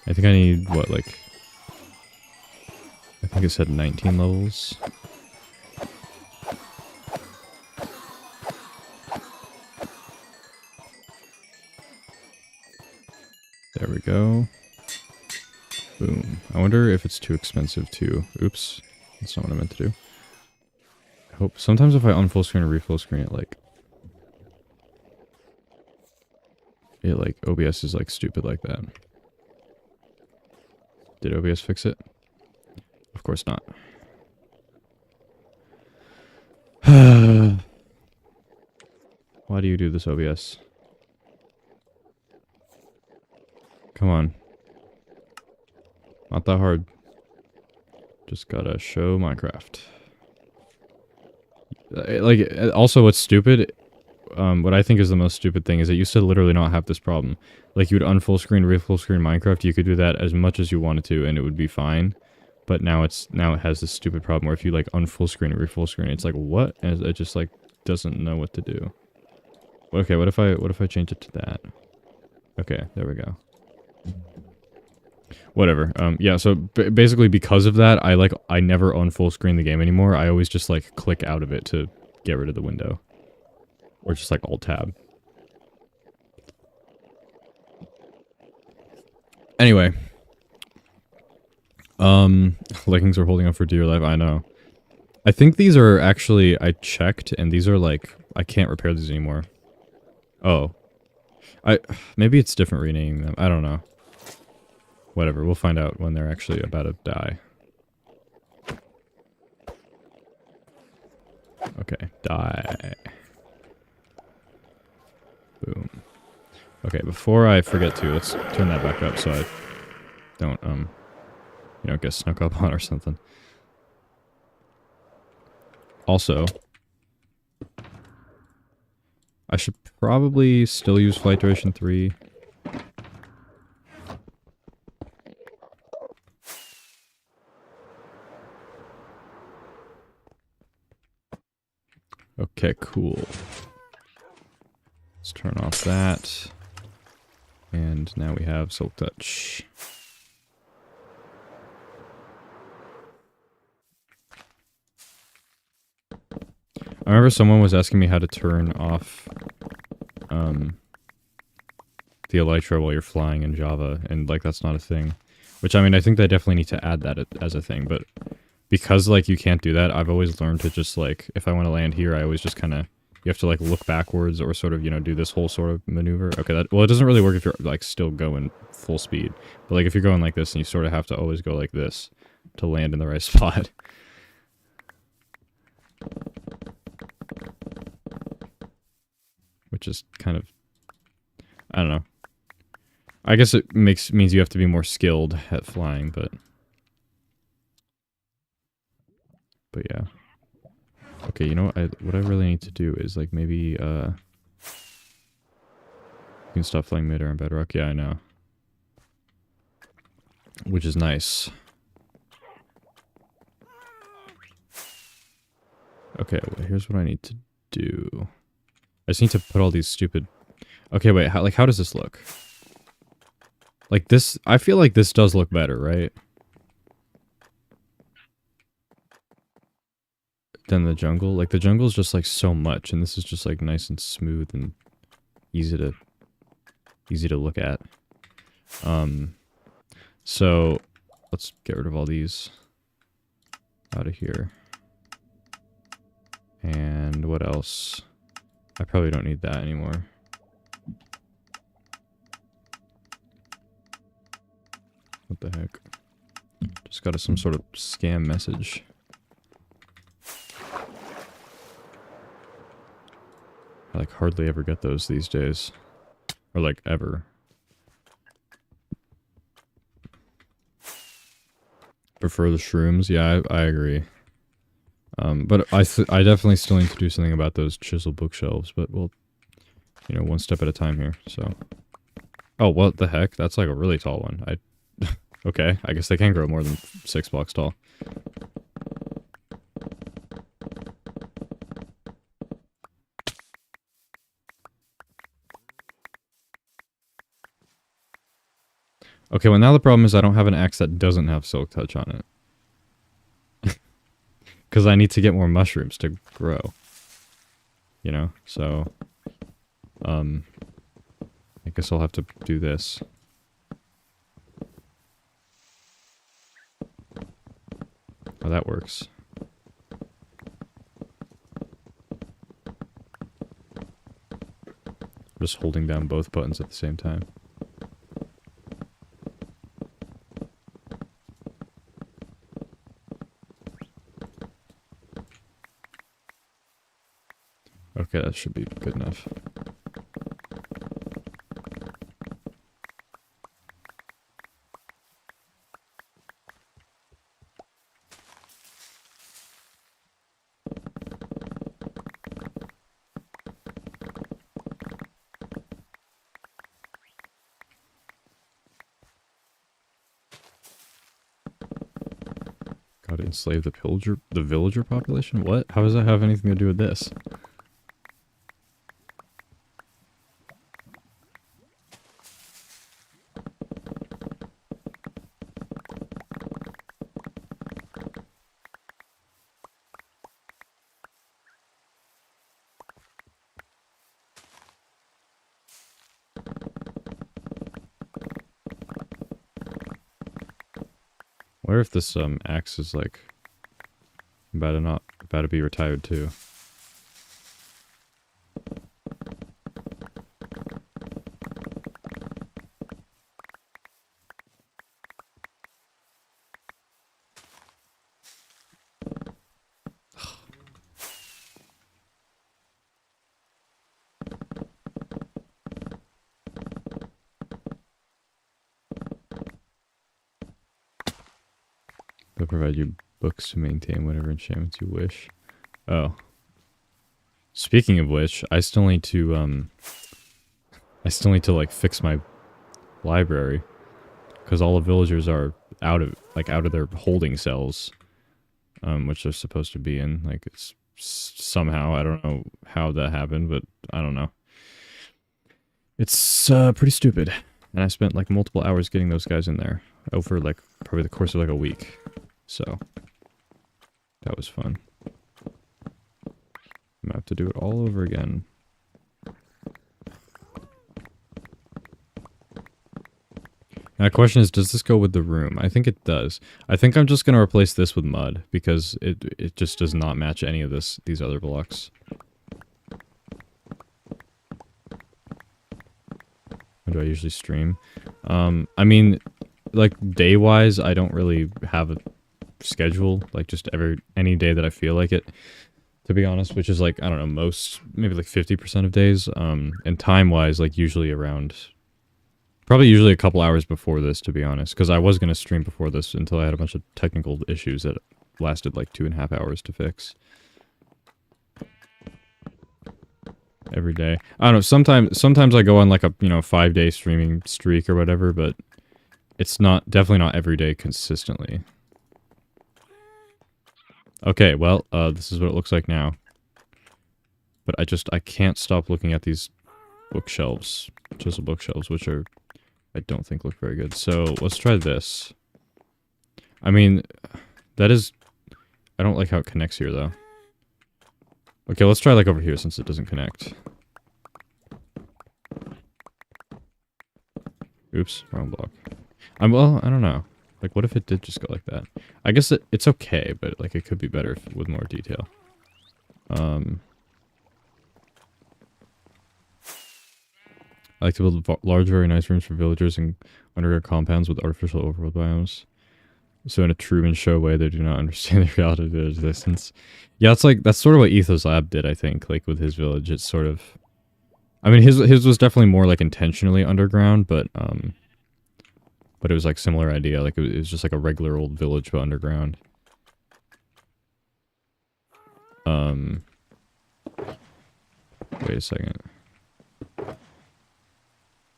I think I need, what, like... I think it said 19 levels. There we go. Boom. I wonder if it's too expensive too. Oops. That's not what I meant to do. I hope sometimes if I unfull screen or refull screen it like OBS is like stupid like that. Did OBS fix it? Of course not. Why do you do this, OBS? Come on. Not that hard. Just gotta show Minecraft. Like, also what's stupid, what I think is the most stupid thing is it used to literally not have this problem. Like, you would unfull screen, refull screen Minecraft, you could do that as much as you wanted to, and it would be fine. But now it has this stupid problem where if you, like, unfull screen or refull screen, it's like, what? And it just, like, doesn't know what to do. Okay, what if I change it to that? Okay, there we go. Whatever. Yeah, so basically because of that, I never unfull screen the game anymore. I always just, like, click out of it to get rid of the window. Or just, like, Alt-Tab. Anyway. Leggings are holding up for dear life, I know. I think these are actually, I checked, and these are, like, I can't repair these anymore. Oh. Maybe it's different renaming them. I don't know. Whatever, we'll find out when they're actually about to die. Okay, die. Boom. Okay, before I forget to, let's turn that back up so I don't, you know, get snuck up on or something. Also, I should probably still use Flight Duration 3. Okay, cool. Let's turn off that. And now we have Silk Touch. I remember someone was asking me how to turn off the Elytra while you're flying in Java, and like that's not a thing. Which, I mean, I think they definitely need to add that as a thing, but because like you can't do that, I've always learned to just like, if I want to land here, I always just kind of, you have to like look backwards or sort of, you know, do this whole sort of maneuver. Okay, well, it doesn't really work if you're like still going full speed, but like if you're going like this, and you sort of have to always go like this to land in the right spot. Which is kind of, I don't know. I guess it means you have to be more skilled at flying, but yeah. Okay, you know what I really need to do is like maybe you can stop playing Mid-Air and Bedrock. Yeah, I know. Which is nice. Okay, well, here's what I need to do. I just need to put all these stupid... Okay, wait, how does this look? Like this, I feel like this does look better, right? Than the jungle. Like the jungle's just like so much, and this is just like nice and smooth and easy to look at. So let's get rid of all these out of here. And what else? I probably don't need that anymore. What the heck? Just got some sort of scam message. I like hardly ever get those these days. Or like ever. Prefer the shrooms? Yeah, I agree. But I definitely still need to do something about those chisel bookshelves, but we'll, you know, one step at a time here, so. Oh, what the heck? That's like a really tall one. Okay, I guess they can grow more than 6 blocks tall. Okay, well now the problem is I don't have an axe that doesn't have silk touch on it. Because I need to get more mushrooms to grow. You know, so... I guess I'll have to do this. Oh, that works. Just holding down both buttons at the same time. Okay, that should be good enough. God, enslave the villager population? What? How does that have anything to do with this? What if this axe is like about to be retired too? They'll provide you books to maintain whatever enchantments you wish. Oh. Speaking of which, I still need to like fix my library. Because all the villagers are out of their holding cells. Which they're supposed to be in. Like, it's somehow, I don't know how that happened, but I don't know. It's pretty stupid. And I spent like multiple hours getting those guys in there. Over like probably the course of like a week. So, that was fun. I'm gonna have to do it all over again. Now the question is, does this go with the room? I think it does. I think I'm just gonna replace this with mud, because it just does not match any of these other blocks. How do I usually stream? I mean, like, day-wise, I don't really have a schedule, like, just any day that I feel like it, to be honest, which is, like, I don't know, maybe, like, 50% of days, and time-wise, like, probably usually a couple hours before this, to be honest, because I was going to stream before this until I had a bunch of technical issues that lasted, like, 2.5 hours to fix. every day. I don't know. Sometimes I go on like a 5-day streaming streak or whatever, but it's definitely not every day consistently. Okay, well, this is what it looks like now. But I can't stop looking at these bookshelves, chisel bookshelves, which I don't think look very good. So let's try this. I mean, I don't like how it connects here though. Okay, let's try like over here since it doesn't connect. Oops, wrong block. Well, I don't know. Like, what if it did just go like that? I guess it's okay, but like it could be better with more detail. I like to build large, very nice rooms for villagers and underground compounds with artificial overworld biomes. So in a Truman Show way, they do not understand the reality of their existence. Yeah, that's sort of what Ethos Lab did, I think, like with his village. It's sort of, I mean, his was definitely more like intentionally underground, but it was like similar idea. Like it was just like a regular old village but underground. Wait a second.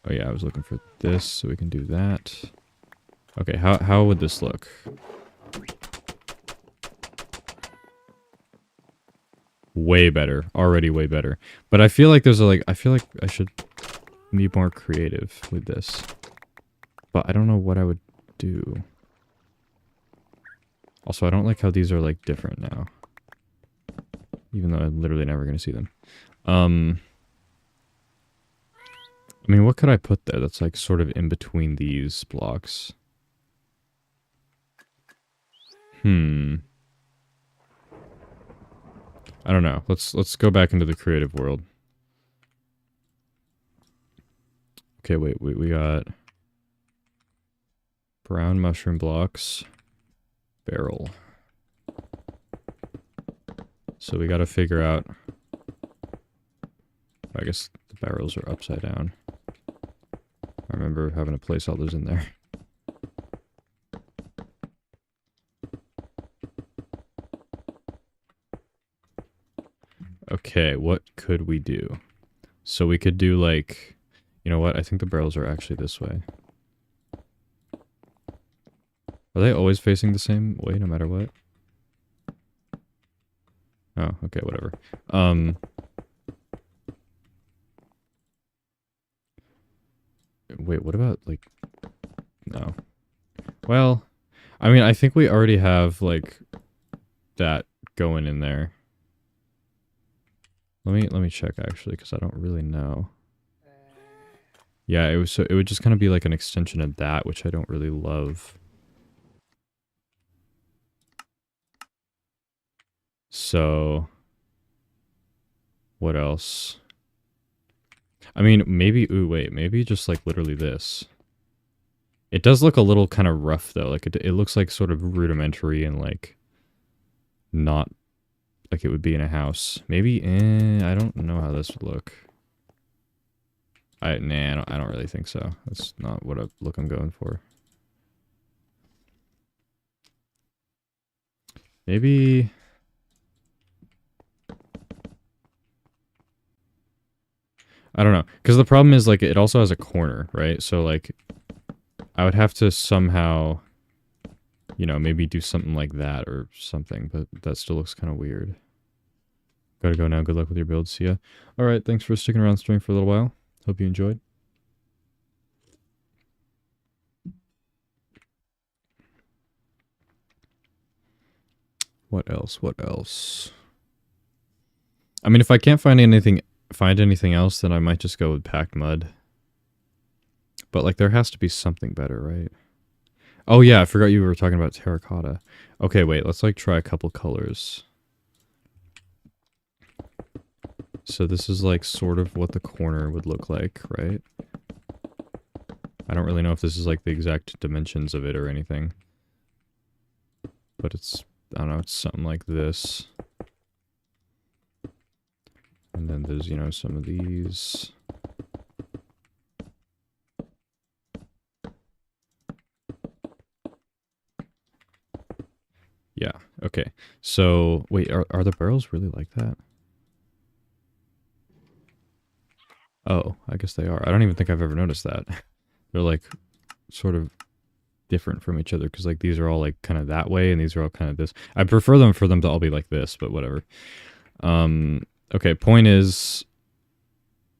Oh yeah, I was looking for this, so we can do that. Okay, how would this look? Way better. Already way better. But I feel like I feel like I should be more creative with this. But I don't know what I would do. Also, I don't like how these are like different now. Even though I'm literally never going to see them. I mean, what could I put there that's like sort of in between these blocks? I don't know. Let's go back into the creative world. Okay, wait, we got brown mushroom blocks, barrel. So we got to figure out. I guess the barrels are upside down. I remember having to place all those in there. Okay, what could we do? So we could do like, you know what? I think the barrels are actually this way. Are they always facing the same way no matter what? Oh, okay, whatever. Wait, what about like, no. Well, I mean, I think we already have like that going in there. Let me check actually, because I don't really know. Yeah, it would just kind of be like an extension of that, which I don't really love. So, what else? I mean, maybe, ooh, wait, maybe just like literally this. It does look a little kind of rough though, like it looks like sort of rudimentary and like not like it would be in a house. Maybe, I don't know how this would look. Nah, I don't really think so. That's not what look I'm going for. Maybe... I don't know. Because the problem is, like, it also has a corner, right? So, like, I would have to somehow, you know, maybe do something like that or something. But that still looks kind of weird. Gotta go now. Good luck with your build. See ya. Alright, thanks for sticking around streaming for a little while. Hope you enjoyed. What else? What else? I mean, if I can't find anything else, then I might just go with packed mud. But, like, there has to be something better, right? Oh, yeah, I forgot you were talking about terracotta. Okay, wait, let's, like, try a couple colors. So this is, like, sort of what the corner would look like, right? I don't really know if this is, like, the exact dimensions of it or anything. But it's, I don't know, it's something like this. And then there's, you know, some of these. Yeah, okay. So, wait, are the barrels really like that? Oh, I guess they are. I don't even think I've ever noticed that. They're like sort of different from each other because like these are all like kind of that way and these are all kind of this. I prefer them for them to all be like this, but whatever. Okay, point is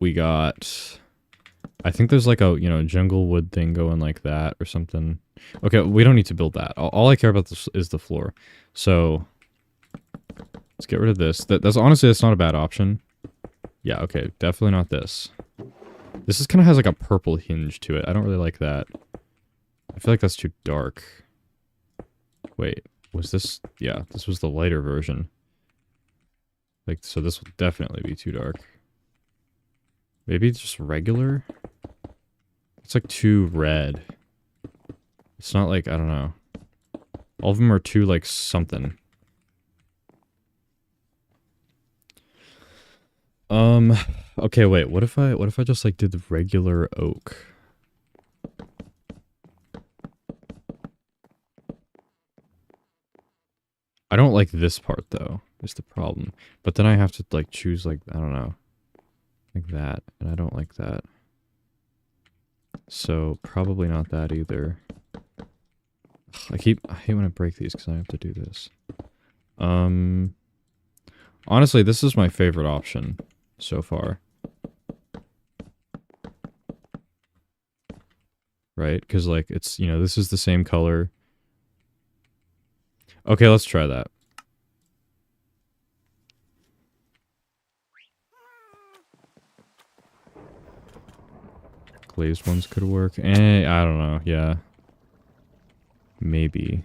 we got, I think there's like a, jungle wood thing going like that or something. Okay, we don't need to build that. All I care about this is the floor. So let's get rid of this. That's honestly, that's not a bad option. Yeah, okay, definitely not this. This is kind of has like a purple hinge to it. I don't really like that. I feel like that's too dark. Wait, was this? Yeah, this was the lighter version. Like, so this will definitely be too dark. Maybe it's just regular? It's like too red. It's not like, I don't know. All of them are too like something. Okay, wait, what if I just like did the regular oak? I don't like this part though, is the problem. But then I have to like choose like, I don't know, like that, and I don't like that. So probably not that either. I hate when I break these because I have to do this. Honestly, this is my favorite option so far. Right? Because like it's, this is the same color. Okay, let's try that. Glazed ones could work. I don't know. Yeah. Maybe.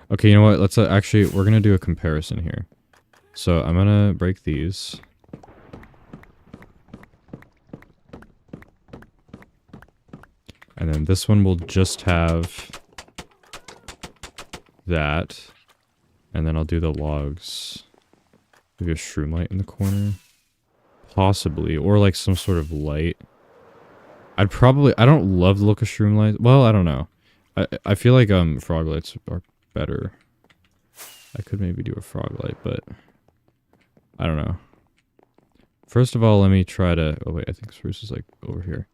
Okay, you know what? Let's actually, we're going to do a comparison here. So I'm going to break these. And then this one will just have that. And then I'll do the logs. Maybe a shroom light in the corner. Possibly. Or like some sort of light. I don't love the look of shroom lights. Well, I don't know. I feel like frog lights are better. I could maybe do a frog light, but I don't know. First of all, let me try to... Oh wait, I think spruce is like over here.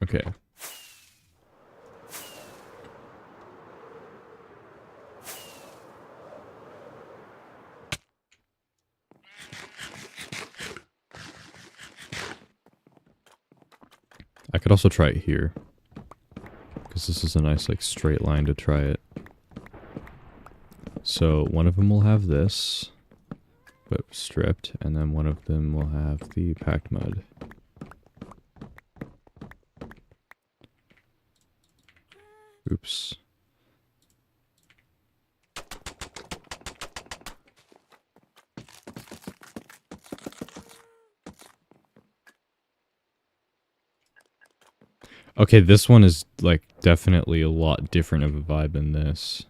Okay. I could also try it here. Because this is a nice, like, straight line to try it. So, one of them will have this, but stripped, and then one of them will have the packed mud. Oops. Okay, this one is, like, definitely a lot different of a vibe than this.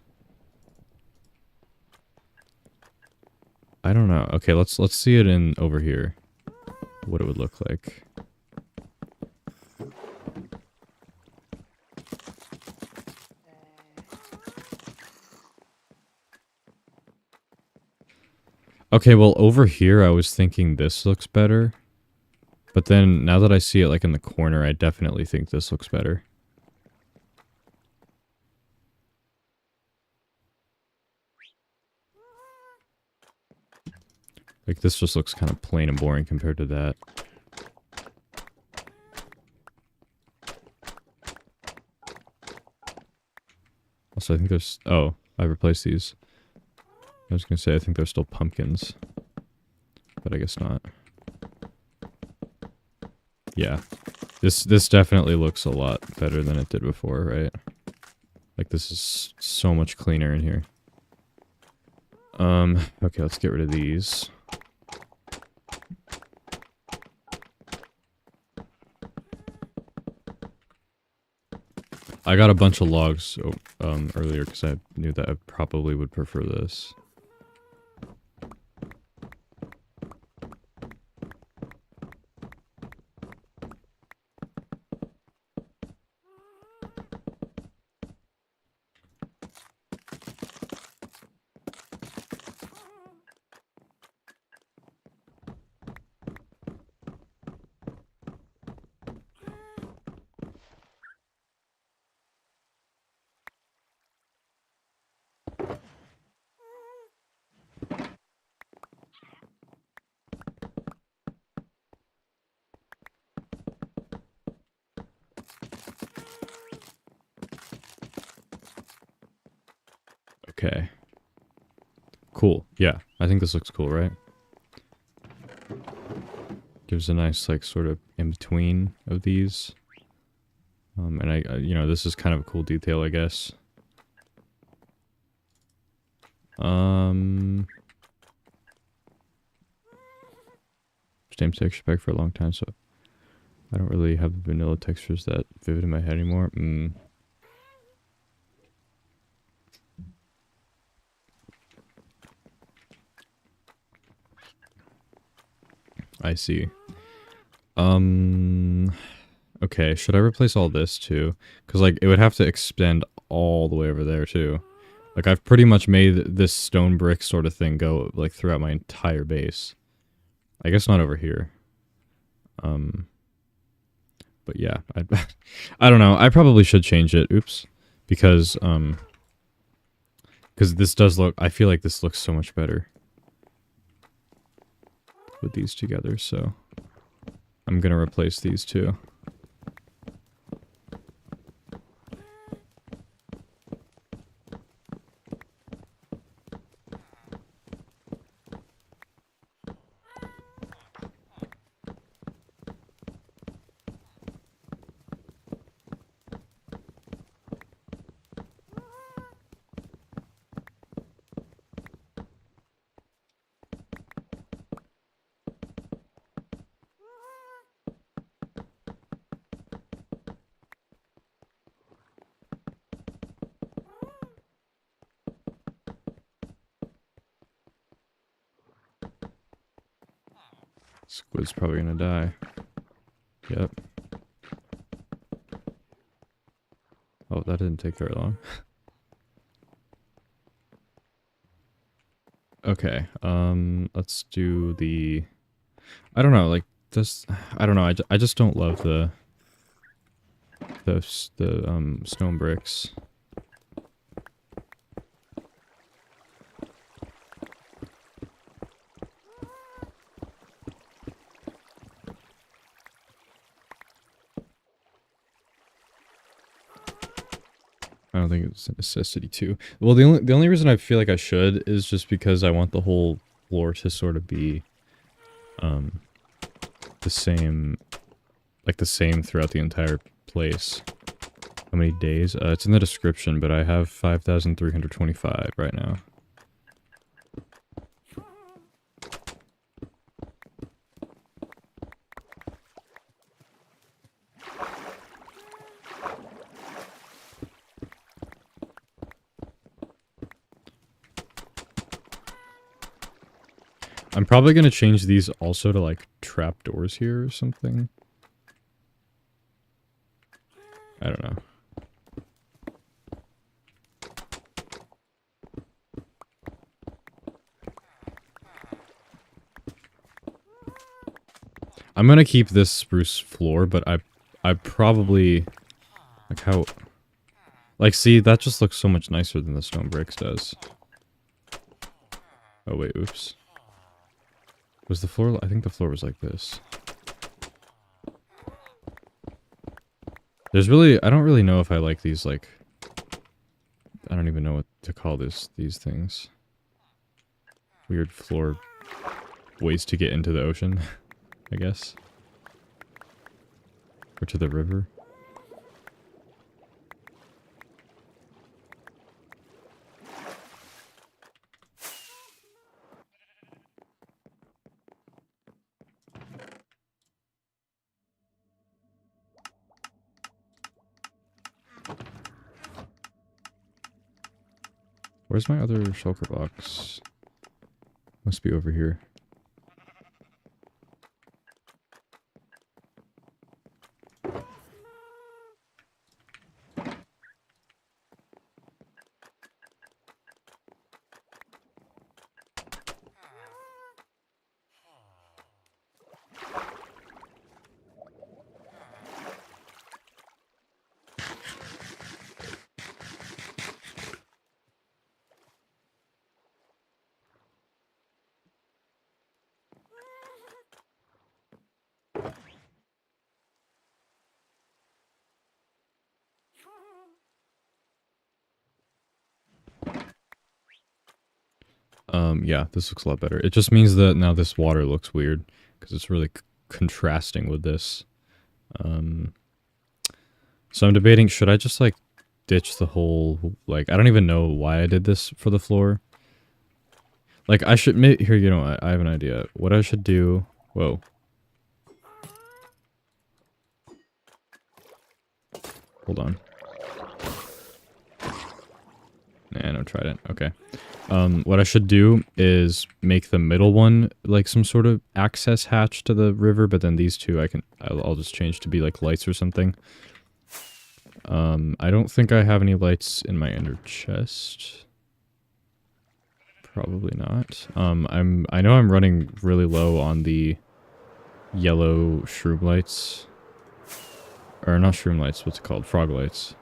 I don't know. Okay, let's see it in over here. What it would look like. Okay, well, over here, I was thinking this looks better. But then, now that I see it, like, in the corner, I definitely think this looks better. Like, this just looks kind of plain and boring compared to that. Also, I think there's... Oh, I replaced these. I was gonna say, I think they're still pumpkins. But I guess not. Yeah. This definitely looks a lot better than it did before, right? Like, this is so much cleaner in here. Okay, let's get rid of these. I got a bunch of logs earlier because I knew that I probably would prefer this. Okay. Cool. Yeah, I think this looks cool, right? Gives a nice, like, sort of in-between of these. And you know, this is kind of a cool detail, I guess. Same texture pack for a long time, so I don't really have vanilla textures that vivid in my head anymore. I see. Okay, should I replace all this too? Because, like, it would have to extend all the way over there too. Like, I've pretty much made this stone brick sort of thing go, like, throughout my entire base. I guess not over here. But yeah, I don't know. I probably should change it. Oops. Because this does look, I feel like this looks so much better with these together, so I'm gonna replace these two. Squid's probably gonna die. Yep. Oh, that didn't take very long. Okay, let's do the... I don't know, like, this... I don't know, I just don't love the stone bricks. I don't think it's a necessity to. Well, the only reason I feel like I should is just because I want the whole floor to sort of be the same, like the same throughout the entire place. How many days? It's in the description, but I have 5,325 right now. I'm probably going to change these also to, like, trapdoors here or something. I don't know. I'm going to keep this spruce floor, but I probably... Like, how... Like, see, that just looks so much nicer than the stone bricks does. Oh, wait, oops. Was the floor... I think the floor was like this. There's really... I don't really know if I like these, like... I don't even know what to call these things. Weird floor... ways to get into the ocean, I guess. Or to the river. Where's my other shulker box? Must be over here. Yeah, this looks a lot better. It just means that now this water looks weird because it's really contrasting with this. So I'm debating, should I just like ditch the whole, like, I don't even know why I did this for the floor. Like, I should, here, you know what, I have an idea. What I should do, whoa. Hold on. Nah, no trident, okay. What I should do is make the middle one like some sort of access hatch to the river, but then these two I'll just change to be like lights or something. I don't think I have any lights in my ender chest. Probably not. I know I'm running really low on the yellow shroom lights. Or not shroom lights, what's it called? Frog lights.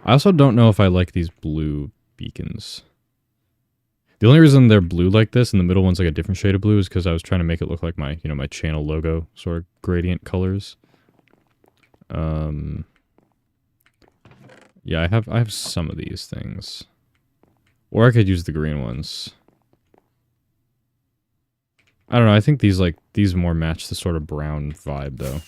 I also don't know if I like these blue beacons. The only reason they're blue like this and the middle one's like a different shade of blue is because I was trying to make it look like my, you know, my channel logo sort of gradient colors. Yeah, I have some of these things. Or I could use the green ones. I don't know, I think these more match the sort of brown vibe though.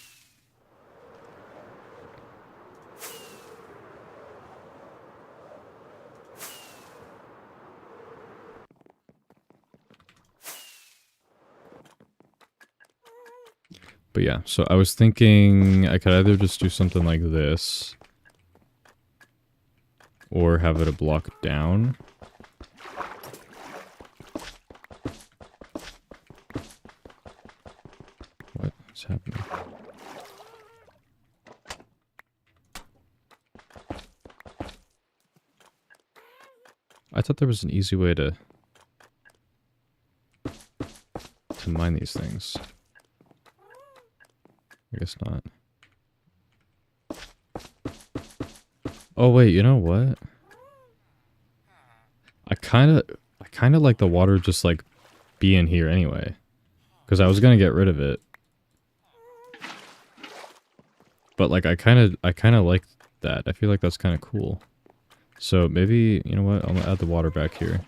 But yeah, so I was thinking I could either just do something like this or have it a block down. What's happening? I thought there was an easy way to mine these things. I guess not. Oh wait, you know what? I kind of like the water just like being here anyway, because I was gonna get rid of it, but like I kind of like that. I feel like that's kind of cool. So maybe, you know what? I'm gonna add the water back here,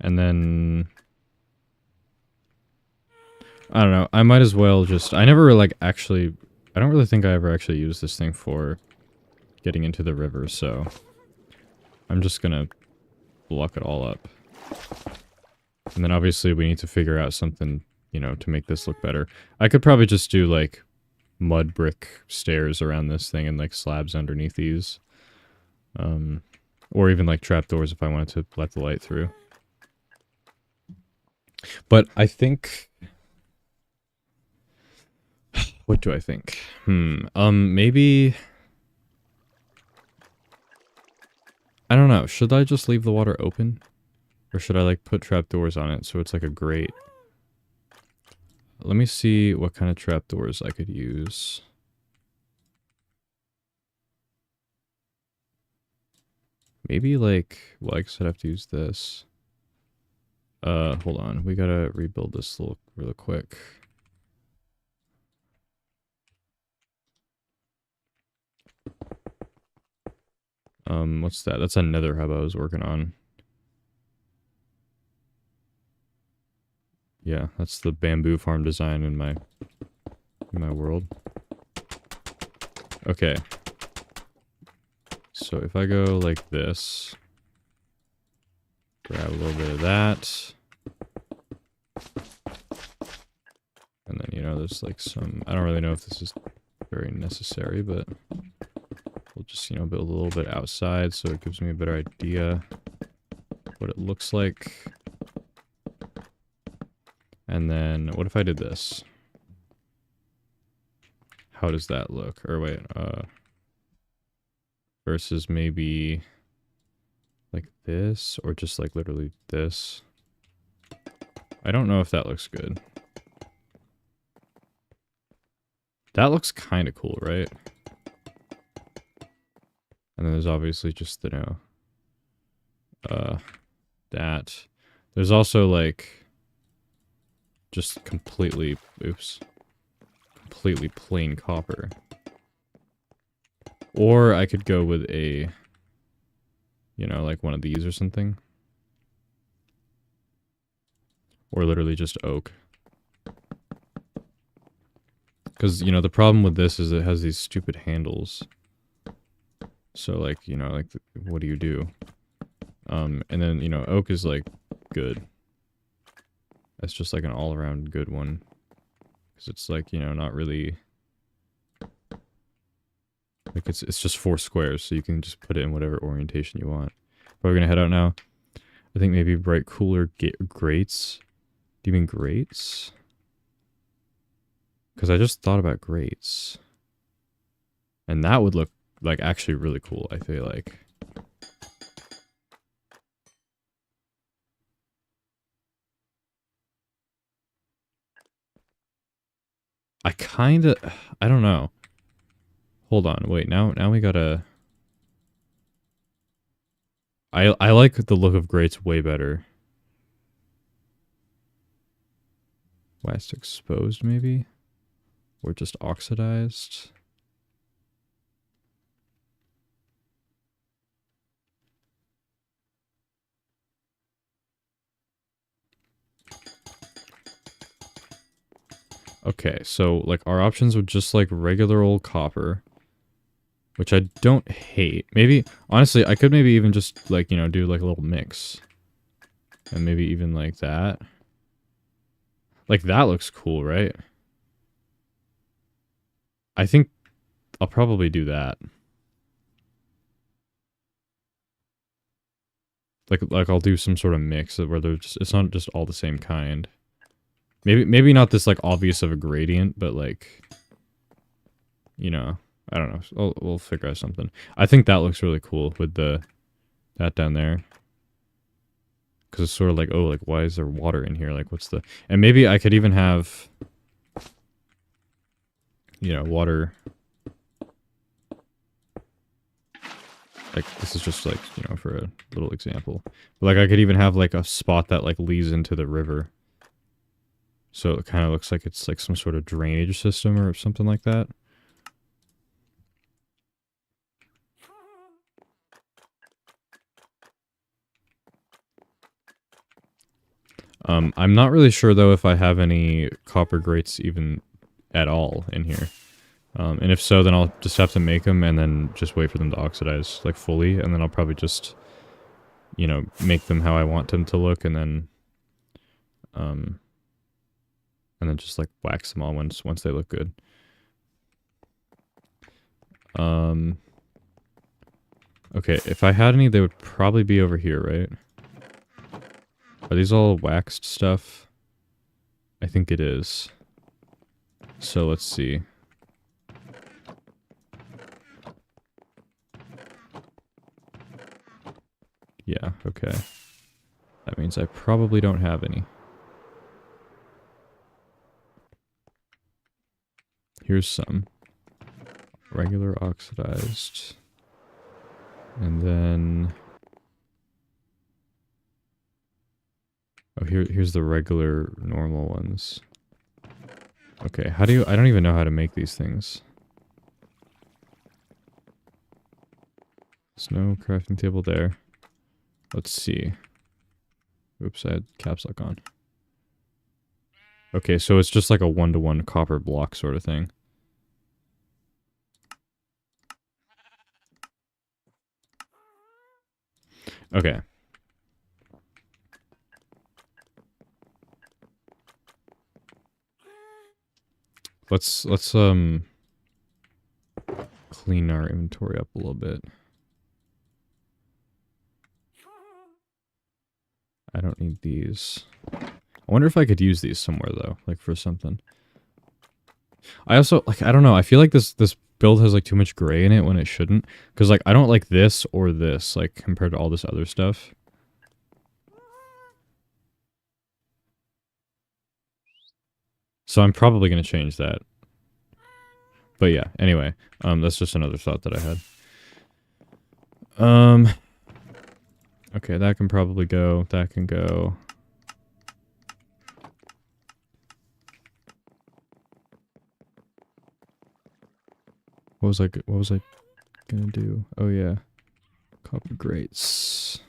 and then I don't know. I might as well just. I never like actually. I don't really think I ever actually used this thing for getting into the river, so I'm just gonna block it all up. And then obviously we need to figure out something, you know, to make this look better. I could probably just do like mud brick stairs around this thing and like slabs underneath these. Or even like trapdoors if I wanted to let the light through. But I think... What do I think? Maybe... I don't know. Should I just leave the water open? Or should I, like, put trapdoors on it so it's like a grate? Let me see what kind of trapdoors I could use. Maybe, like... Well, I guess I'd have to use this. Hold on. We gotta rebuild this real quick. What's that? That's a nether hub I was working on. Yeah, that's the bamboo farm design in my world. Okay. So if I go like this, grab a little bit of that. And then, you know, there's like some, I don't really know if this is very necessary, but we'll just, you know, build a little bit outside so it gives me a better idea what it looks like. And then, what if I did this? How does that look? Or wait, versus maybe like this, or just like literally this. I don't know if that looks good. That looks kind of cool, right? And then there's obviously just, you know, that. There's also like just completely, oops, completely plain copper. Or I could go with a, you know, like one of these or something. Or literally just oak. Because, you know, the problem with this is it has these stupid handles. So, like, you know, like, what do you do? And then, you know, oak is, like, good. That's just, like, an all-around good one. Because it's, like, you know, not really... Like, it's just 4 squares, so you can just put it in whatever orientation you want. But we're gonna head out now. I think maybe bright cooler grates. Do you mean grates? Because I just thought about grates. And that would look, like, actually really cool, I feel like. I kinda... I don't know. Hold on, wait, now we gotta... I like the look of grates way better. Waxed exposed, maybe? Or just oxidized? Okay, so, like, our options would just, like, regular old copper. Which I don't hate. Maybe, honestly, I could maybe even just, like, you know, do, like, a little mix. And maybe even like that. Like, that looks cool, right? I think I'll probably do that. Like I'll do some sort of mix where they're just, it's not just all the same kind. Maybe not this, like, obvious of a gradient, but, like, you know, I don't know. We'll figure out something. I think that looks really cool with that down there. Because it's sort of like, oh, like, why is there water in here? Like, what's the... And maybe I could even have, you know, water... Like, this is just, like, you know, for a little example. But, like, I could even have, like, a spot that, like, leads into the river. So it kind of looks like it's, like, some sort of drainage system or something like that. I'm not really sure, though, if I have any copper grates even at all in here. And if so, then I'll just have to make them and then just wait for them to oxidize, like, fully. And then I'll probably just, you know, make them how I want them to look and then just, like, wax them all once they look good. Okay, if I had any, they would probably be over here, right? Are these all waxed stuff? I think it is. So let's see. Yeah, okay. That means I probably don't have any. Here's some. Regular oxidized. And then... Oh, here's the regular, normal ones. Okay, how do you... I don't even know how to make these things. There's no crafting table there. Let's see. Oops, I had caps lock on. Okay, so it's just like a one-to-one copper block sort of thing. Okay. Let's clean our inventory up a little bit. I don't need these. I wonder if I could use these somewhere, though, like for something. I also, like, I don't know, I feel like this build has, like, too much gray in it when it shouldn't. Because, like, I don't like this or this, like, compared to all this other stuff. So I'm probably going to change that. But yeah, anyway, that's just another thought that I had. Okay, that can probably go. That can go. What was I gonna do? Oh yeah, copper grates.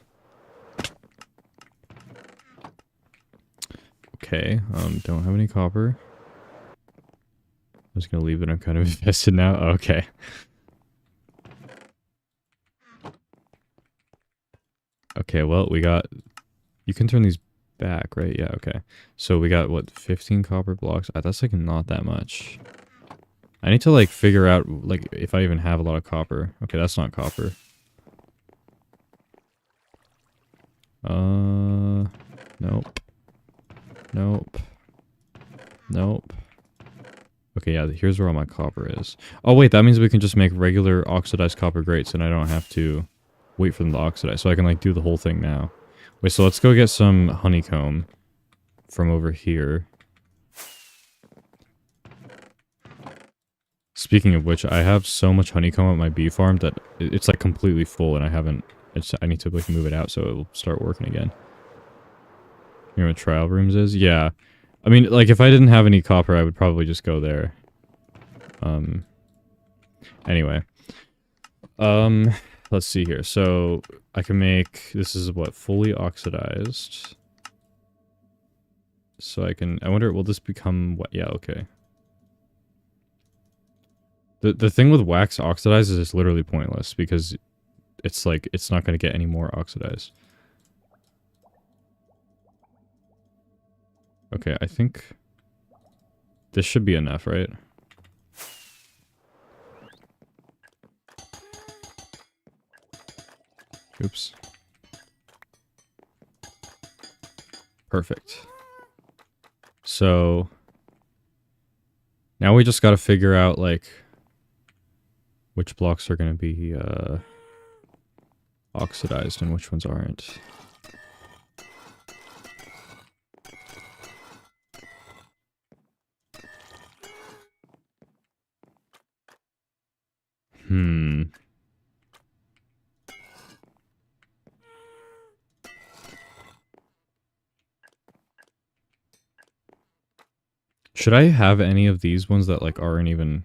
Okay, don't have any copper. I'm just gonna leave it. I'm kind of invested now. Okay. Okay, well, we got... You can turn these back, right? Yeah, okay. So we got, what, 15 copper blocks? That's, like, not that much. I need to, like, figure out, like, if I even have a lot of copper. Okay, that's not copper. Nope. Nope. Nope. Okay, yeah, here's where all my copper is. Oh, wait, that means we can just make regular oxidized copper grates, and I don't have to wait for them to oxidize. So I can, like, do the whole thing now. Wait, so let's go get some honeycomb from over here. Speaking of which, I have so much honeycomb at my bee farm that it's, like, completely full, and I haven't... I need to, like, move it out so it'll start working again. You know what trial rooms is? Yeah. I mean, like, if I didn't have any copper, I would probably just go there. Anyway. Let's see here. So, I can make... This is, what, fully oxidized. So I can... I wonder, will this become... What? Yeah, okay. The thing with wax oxidized is it's literally pointless, because it's, like, it's not going to get any more oxidized. Okay, I think... This should be enough, right? Oops. Perfect. So... Now we just gotta figure out, like... which blocks are gonna be, oxidized and which ones aren't. Should I have any of these ones that, like, aren't even...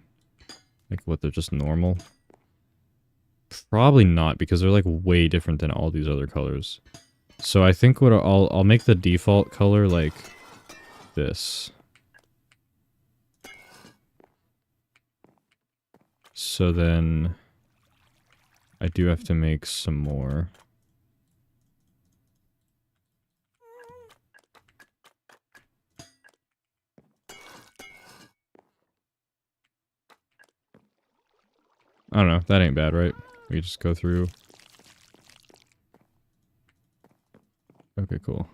Like, what, they're just normal? Probably not, because they're, like, way different than all these other colors. So I think what I'll make the default color, like, this. So then... I do have to make some more. I don't know, that ain't bad, right? We just go through. Okay, cool.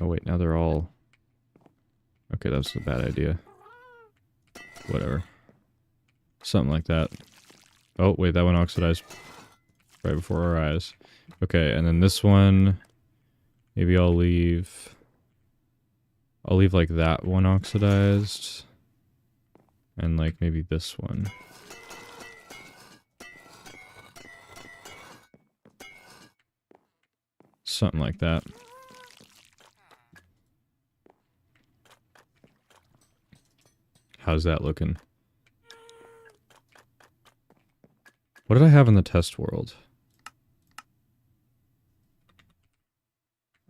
Oh wait, now they're all... Okay, that was a bad idea. Whatever. Something like that. Oh, wait, that one oxidized right before our eyes. Okay, and then this one... Maybe I'll leave... I'll leave, like, that one oxidized. And, like, maybe this one. Something like that. How's that looking? What did I have in the test world?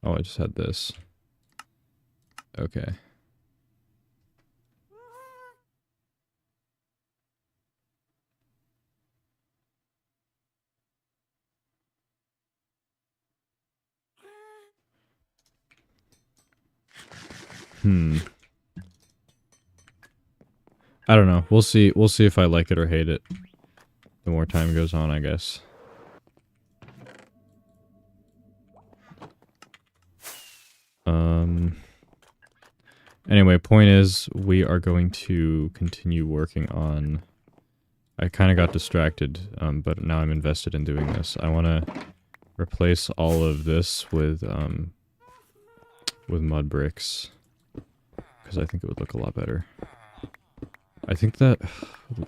Oh, I just had this. Okay. I don't know. We'll see. We'll see if I like it or hate it. The more time goes on, I guess. Anyway, point is, we are going to continue working on... I kind of got distracted, but now I'm invested in doing this. I want to replace all of this with mud bricks. Because I think it would look a lot better. I think that...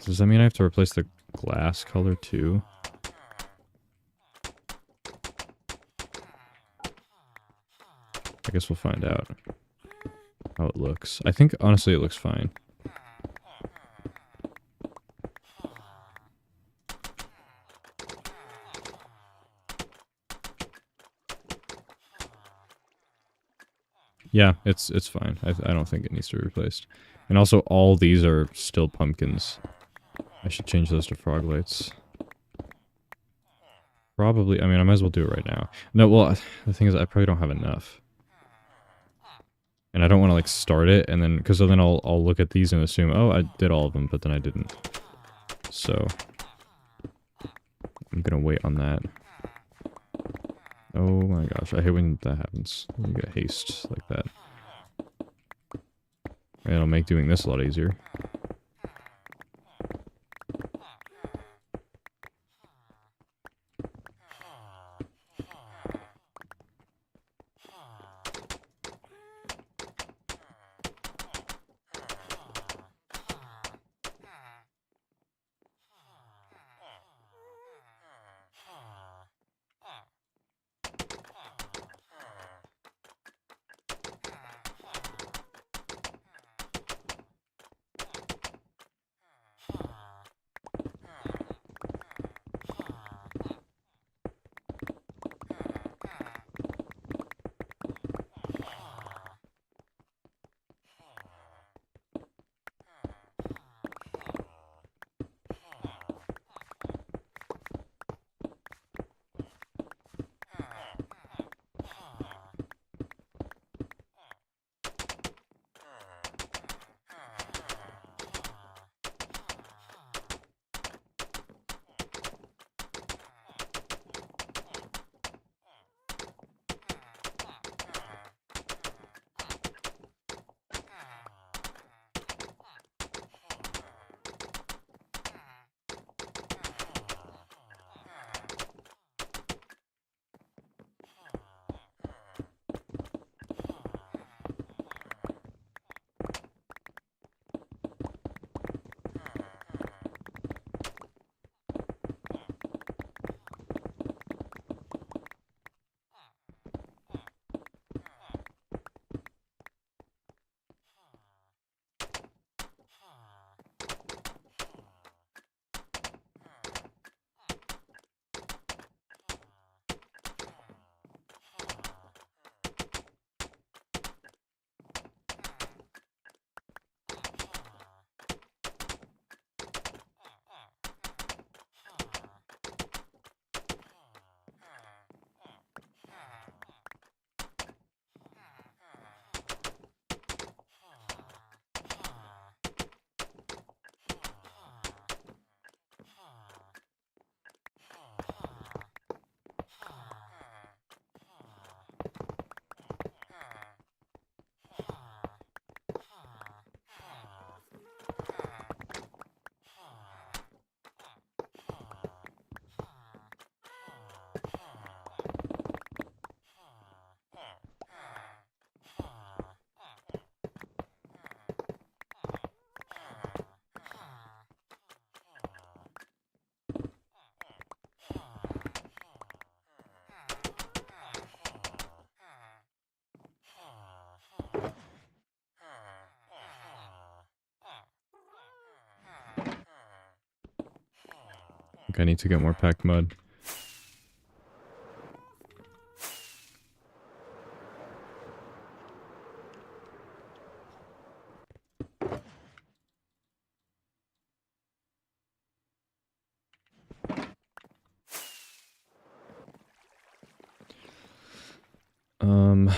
Does that mean I have to replace the glass color too? I guess we'll find out. how it looks. I think, honestly, it looks fine. Yeah, it's fine. I don't think it needs to be replaced. And also, all these are still pumpkins. I should change those to frog lights. Probably, I mean, I might as well do it right now. No, well, the thing is, I probably don't have enough. And I don't want to, like, start it, and then, because then I'll look at these and assume, oh, I did all of them, but then I didn't. So, I'm gonna wait on that. Oh my gosh, I hate when that happens. When you get haste like that. And it'll make doing this a lot easier. I think I need to get more packed mud. Um...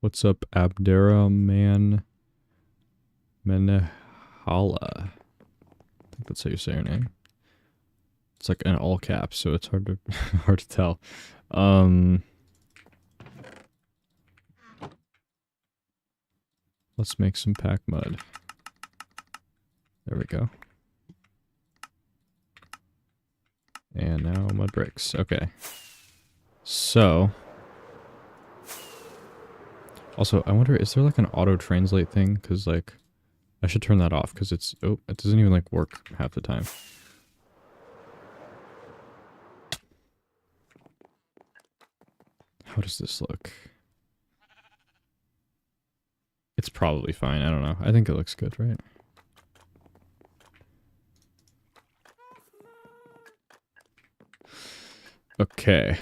What's up, Abdera Man Menehala? I think that's how you say your name. It's like in all caps, so it's hard to hard to tell. Let's make some pack mud. There we go. And now mud bricks. Okay. So... Also, I wonder, is there like an auto-translate thing? Because, like, I should turn that off because it's... Oh, it doesn't even, like, work half the time. How does this look? It's probably fine. I don't know. I think it looks good, right? Okay.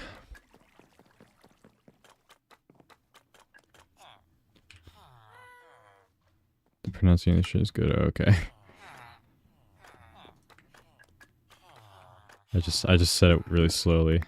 The pronunciation is good. Okay. I just said it really slowly.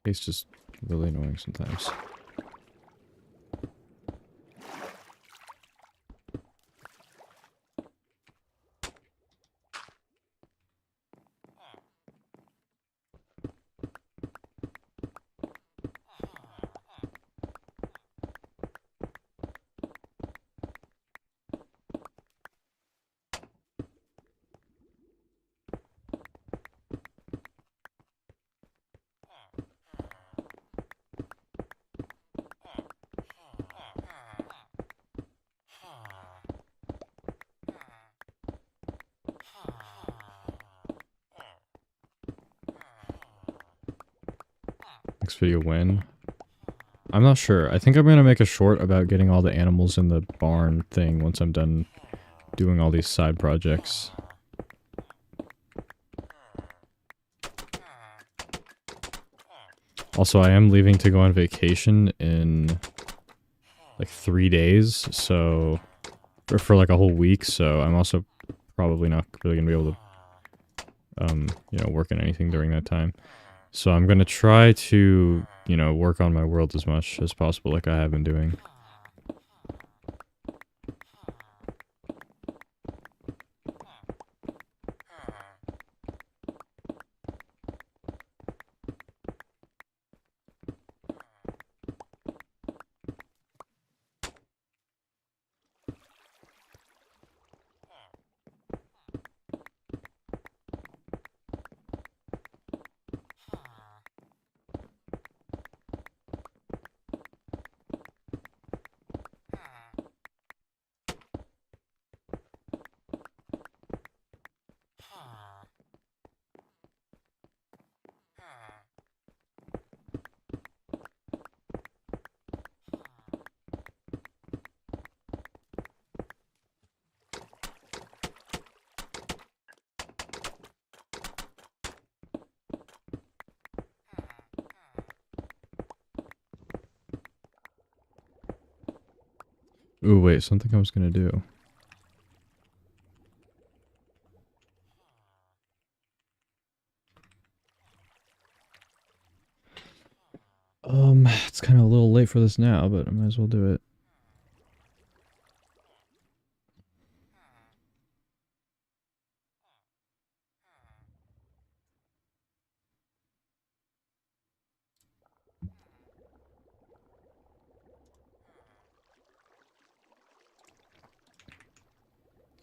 It's just really annoying sometimes. next video when? I'm not sure. I think I'm gonna make a short about getting all the animals in the barn thing once I'm done doing all these side projects. Also, I am leaving to go on vacation in like 3 days, so or for like a whole week, so I'm also probably not really gonna be able to you know, work on anything during that time. So I'm gonna try to, you know, work on my world as much as possible like I have been doing. Ooh, wait, something I was gonna do. It's kind of a little late for this now, but I might as well do it.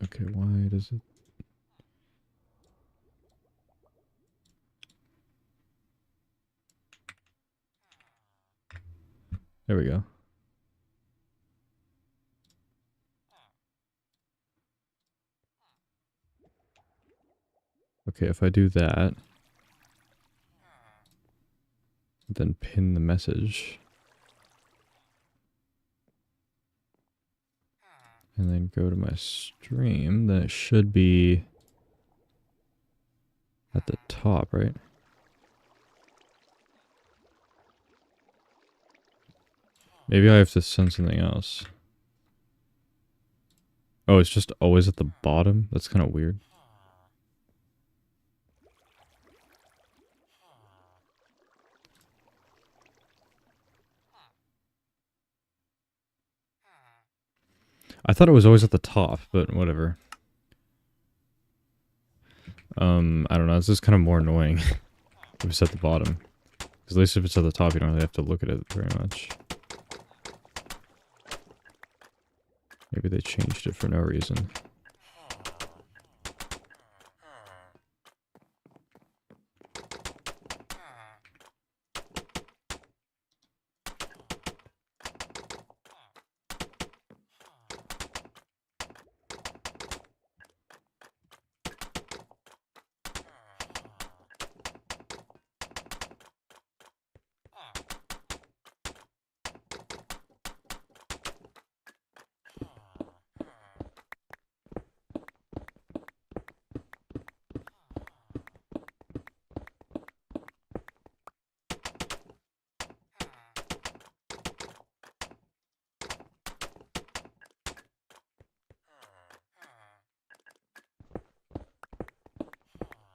Okay, why does it... There we go. Okay, if I do that, then pin the message, and then go to my stream, then it should be at the top, right? Maybe I have to send something else. Oh, it's just always at the bottom? That's kind of weird. I thought it was always at the top, but whatever. I don't know, it's just kind of more annoying if it's at the bottom. Because at least if it's at the top, you don't really have to look at it very much. Maybe they changed it for no reason.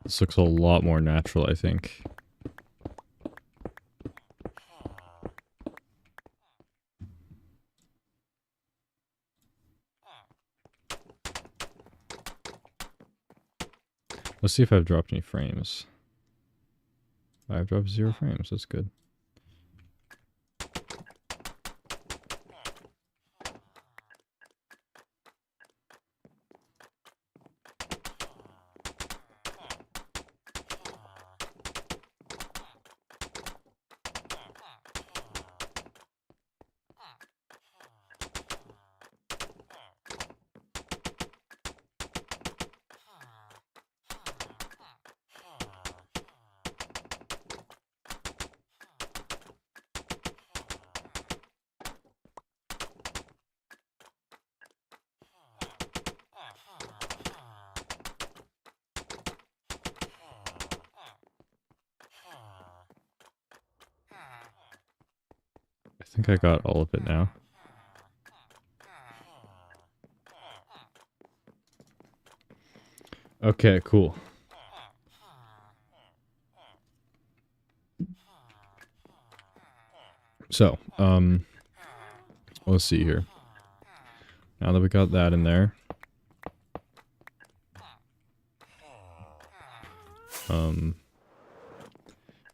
This looks a lot more natural, I think. Let's see if I've dropped any frames. I've dropped 0 frames, that's good. think I got all of it now. Okay, cool. So, let's see here. Now that we got that in there.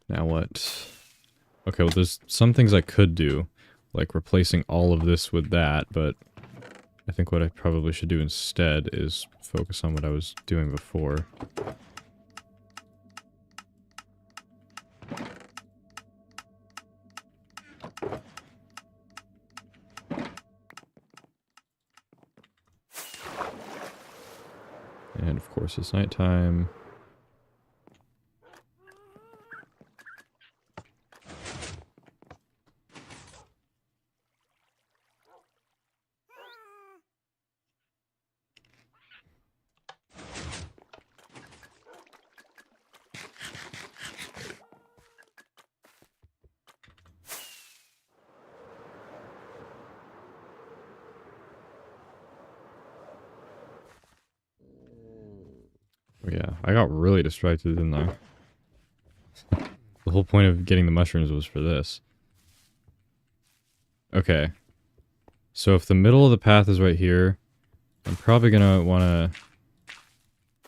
Now what? Okay, well there's some things I could do, like replacing all of this with that, but I think what I probably should do instead is focus on what I was doing before. And of course it's nighttime. Yeah, I got really distracted, didn't I? The whole point of getting the mushrooms was for this. Okay. So if the middle of the path is right here, I'm probably gonna wanna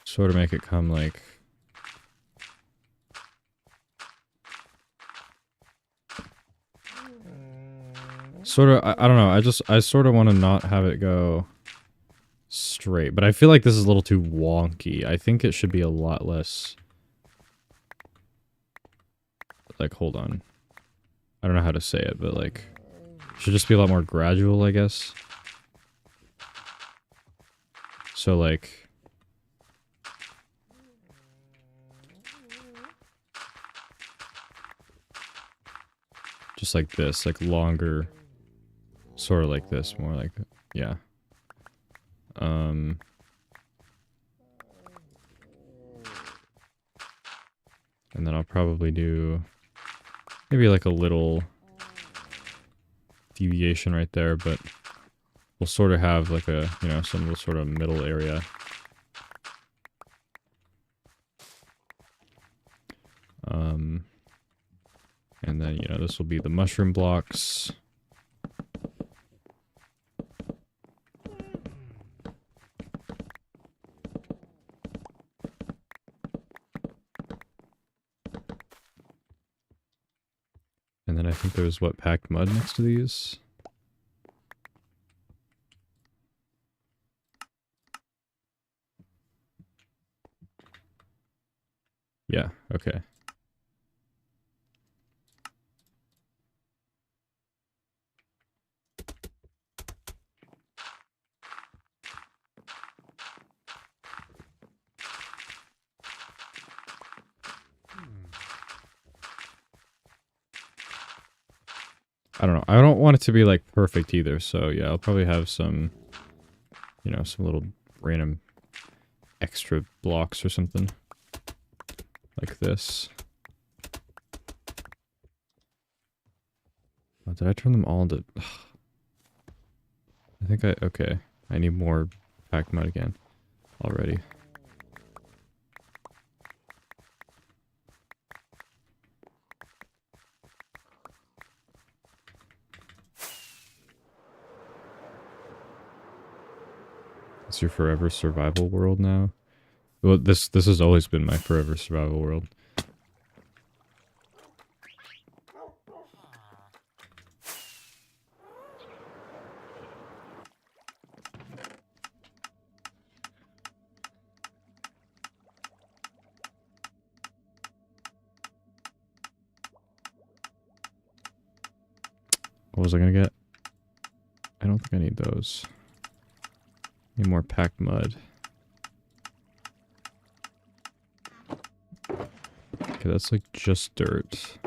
sort of make it come like... Sort of, I don't know, I sort of want to not have it go straight, but I feel like this is a little too wonky. I think it should be a lot less... Like, hold on. I don't know how to say it, but like... Should just be a lot more gradual, I guess. So like... Just like this, like longer... Sort of like this, more like... Yeah. And then I'll probably do... Maybe like a little... deviation right there, but... We'll sort of have like a, you know, some sort of middle area. And then, you know, this will be the mushroom blocks. And then I think there's, what, packed mud next to these? Yeah, okay. I don't know. I don't want it to be, like, perfect either, so yeah, I'll probably have some, you know, some little random extra blocks or something. Like this. Oh, did I turn them all into... I think okay. I need more packed mud again. Already. It's your forever survival world now? Well, this has always been my forever survival world. What was I gonna get? I don't think I need those. Need more packed mud. Okay, that's like just dirt.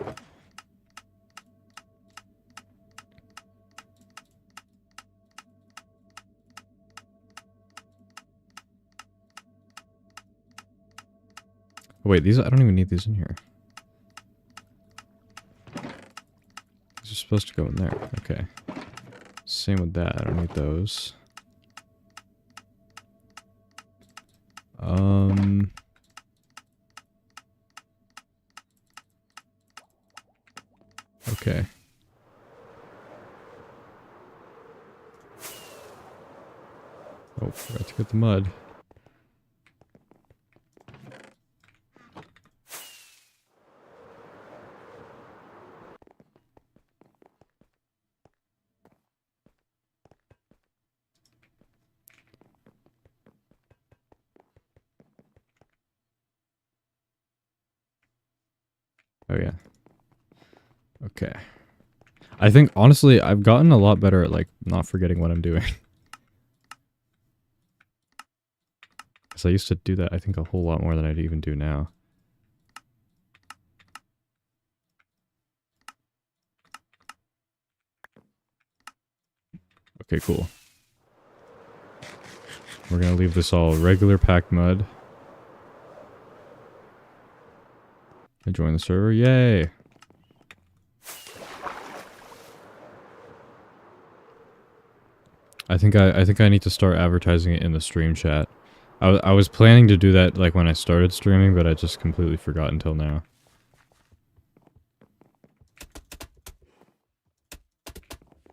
Oh, wait, these, I don't even need these in here. These supposed to go in there. Okay. Same with that. I don't need those. Okay. Oh, forgot to get the mud. Oh yeah. Okay. I think, honestly, I've gotten a lot better at, like, not forgetting what I'm doing. Because I used to do that, I think, a whole lot more than I even do now. Okay, cool. We're gonna leave this all regular packed mud. I joined the server, yay! I think I need to start advertising it in the stream chat. I was planning to do that like when I started streaming, but I just completely forgot until now.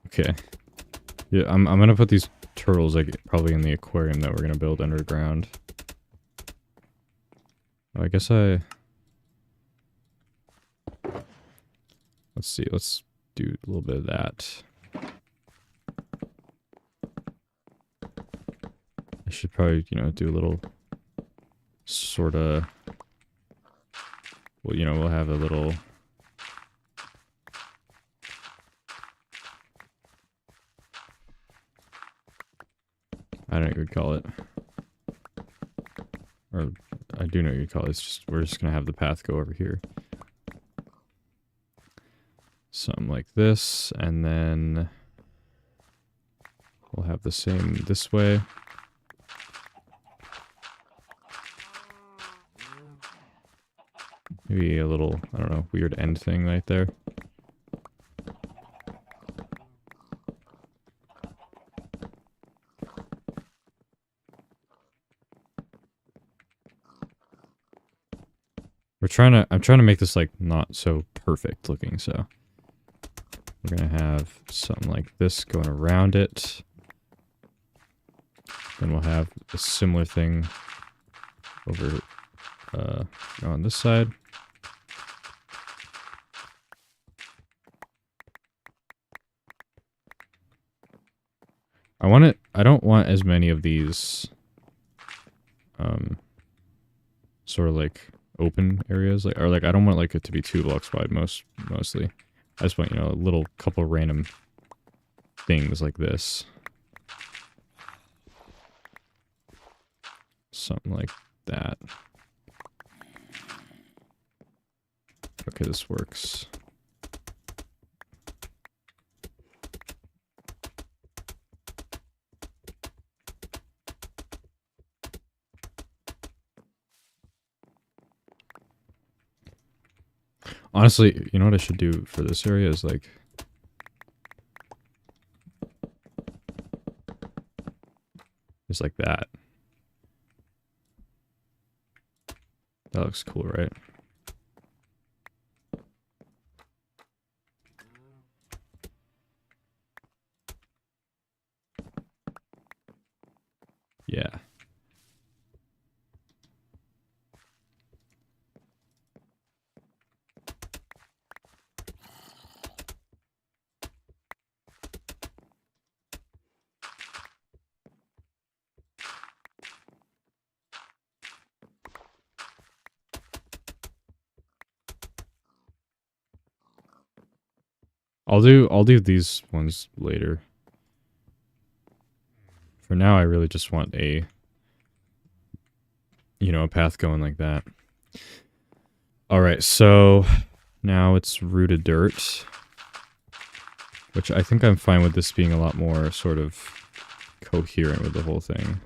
Okay. Yeah, I'm gonna put these turtles like probably in the aquarium that we're gonna build underground. Oh, I guess let's see, let's do a little bit of that. I should probably, you know, do a little sort of, well, you know, we'll have a little, I don't know what you'd call it. Or, I do know what you'd call it, it's just, we're just gonna have the path go over here. Something like this, and then we'll have the same this way. Maybe a little, I don't know, weird end thing right there. I'm trying to make this like not so perfect looking, so we're gonna have something like this going around it. Then we'll have a similar thing over on this side. I don't want as many of these sort of like open areas, like, or like I don't want like it to be 2 blocks wide mostly. I just want, you know, a little couple random things like this. Something like that. Okay, this works. Honestly, you know what I should do for this area is like... It's like that. That looks cool, right? Yeah. I'll do these ones later. For now, I really just want a, you know, a path going like that. Alright, so now it's rooted dirt. Which I think I'm fine with this being a lot more sort of coherent with the whole thing.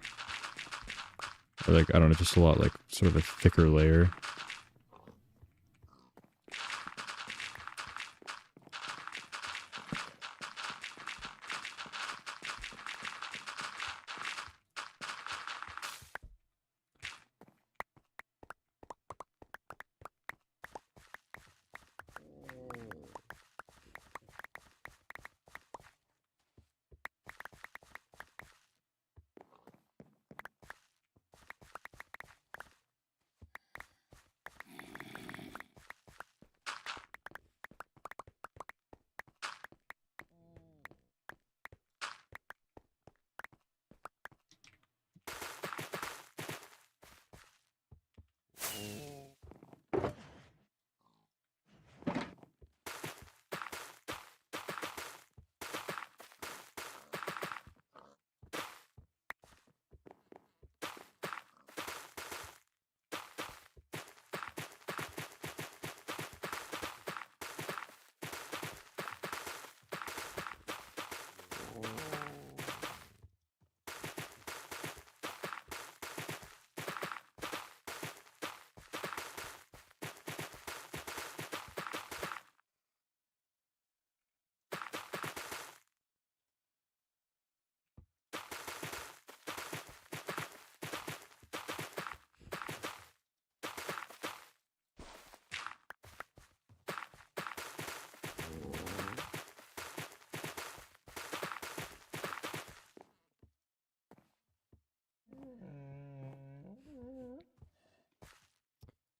Or like, I don't know, just a lot like sort of a thicker layer.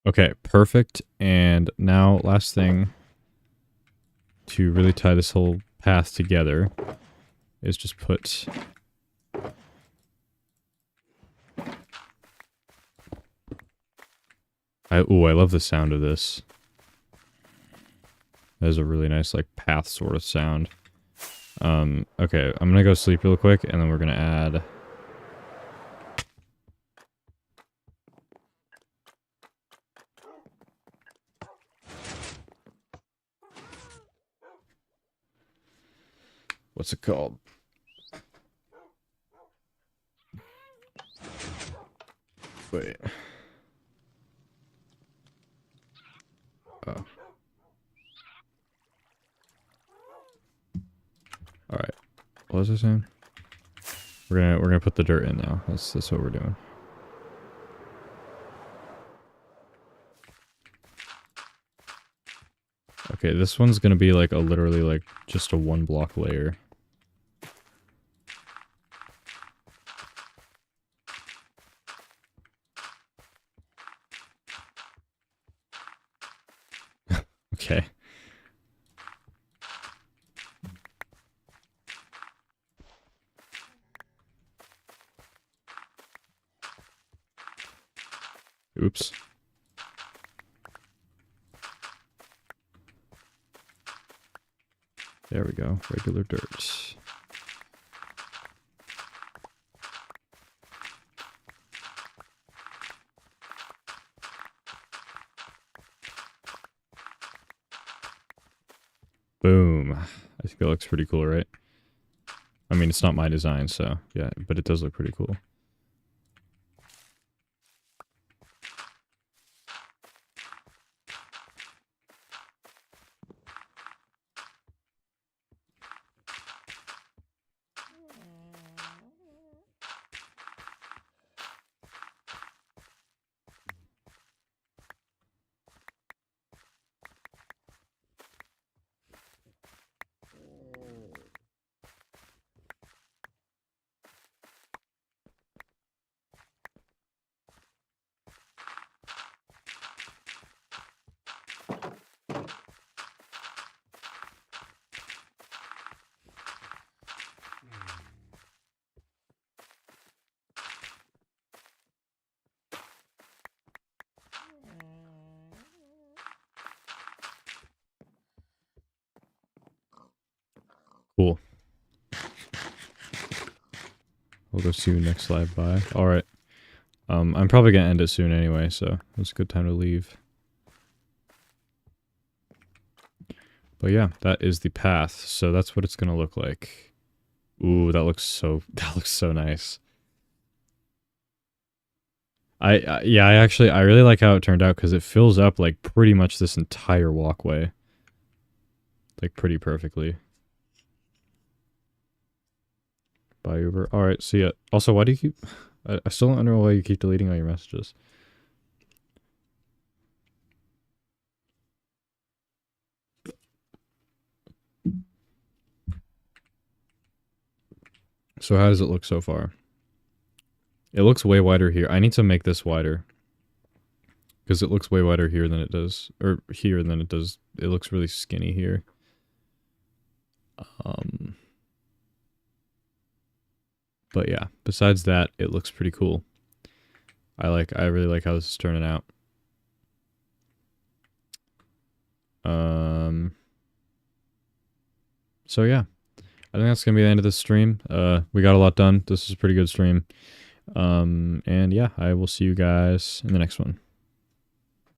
Okay, perfect. And now last thing to really tie this whole path together is just put... I love the sound of this. That is a really nice, like, path sort of sound. Okay, I'm gonna go sleep real quick, and then we're gonna add... What's it called? Wait. Oh. Alright. What was I saying? We're gonna put the dirt in now. That's what we're doing. Okay, this one's gonna be like literally like just a 1-block layer. Okay. Oops. There we go. Regular dirt. Boom. I think that looks pretty cool, right? I mean, it's not my design, so yeah, but it does look pretty cool. Cool. We'll go see you next live. Bye. Alright. I'm probably gonna end it soon anyway, so it's a good time to leave. But yeah, that is the path. So that's what it's gonna look like. Ooh, that looks so nice. Yeah, I really like how it turned out because it fills up like pretty much this entire walkway. Like pretty perfectly. Bye, Uber. Alright, see ya. Also, why do you keep... I still don't know why you keep deleting all your messages. So how does it look so far? It looks way wider here. I need to make this wider. Because it looks way wider here than it does... Or here than it does... It looks really skinny here. But yeah, besides that, it looks pretty cool. I really like how this is turning out. So yeah, I think that's gonna be the end of this stream. We got a lot done. This is a pretty good stream. And yeah, I will see you guys in the next one.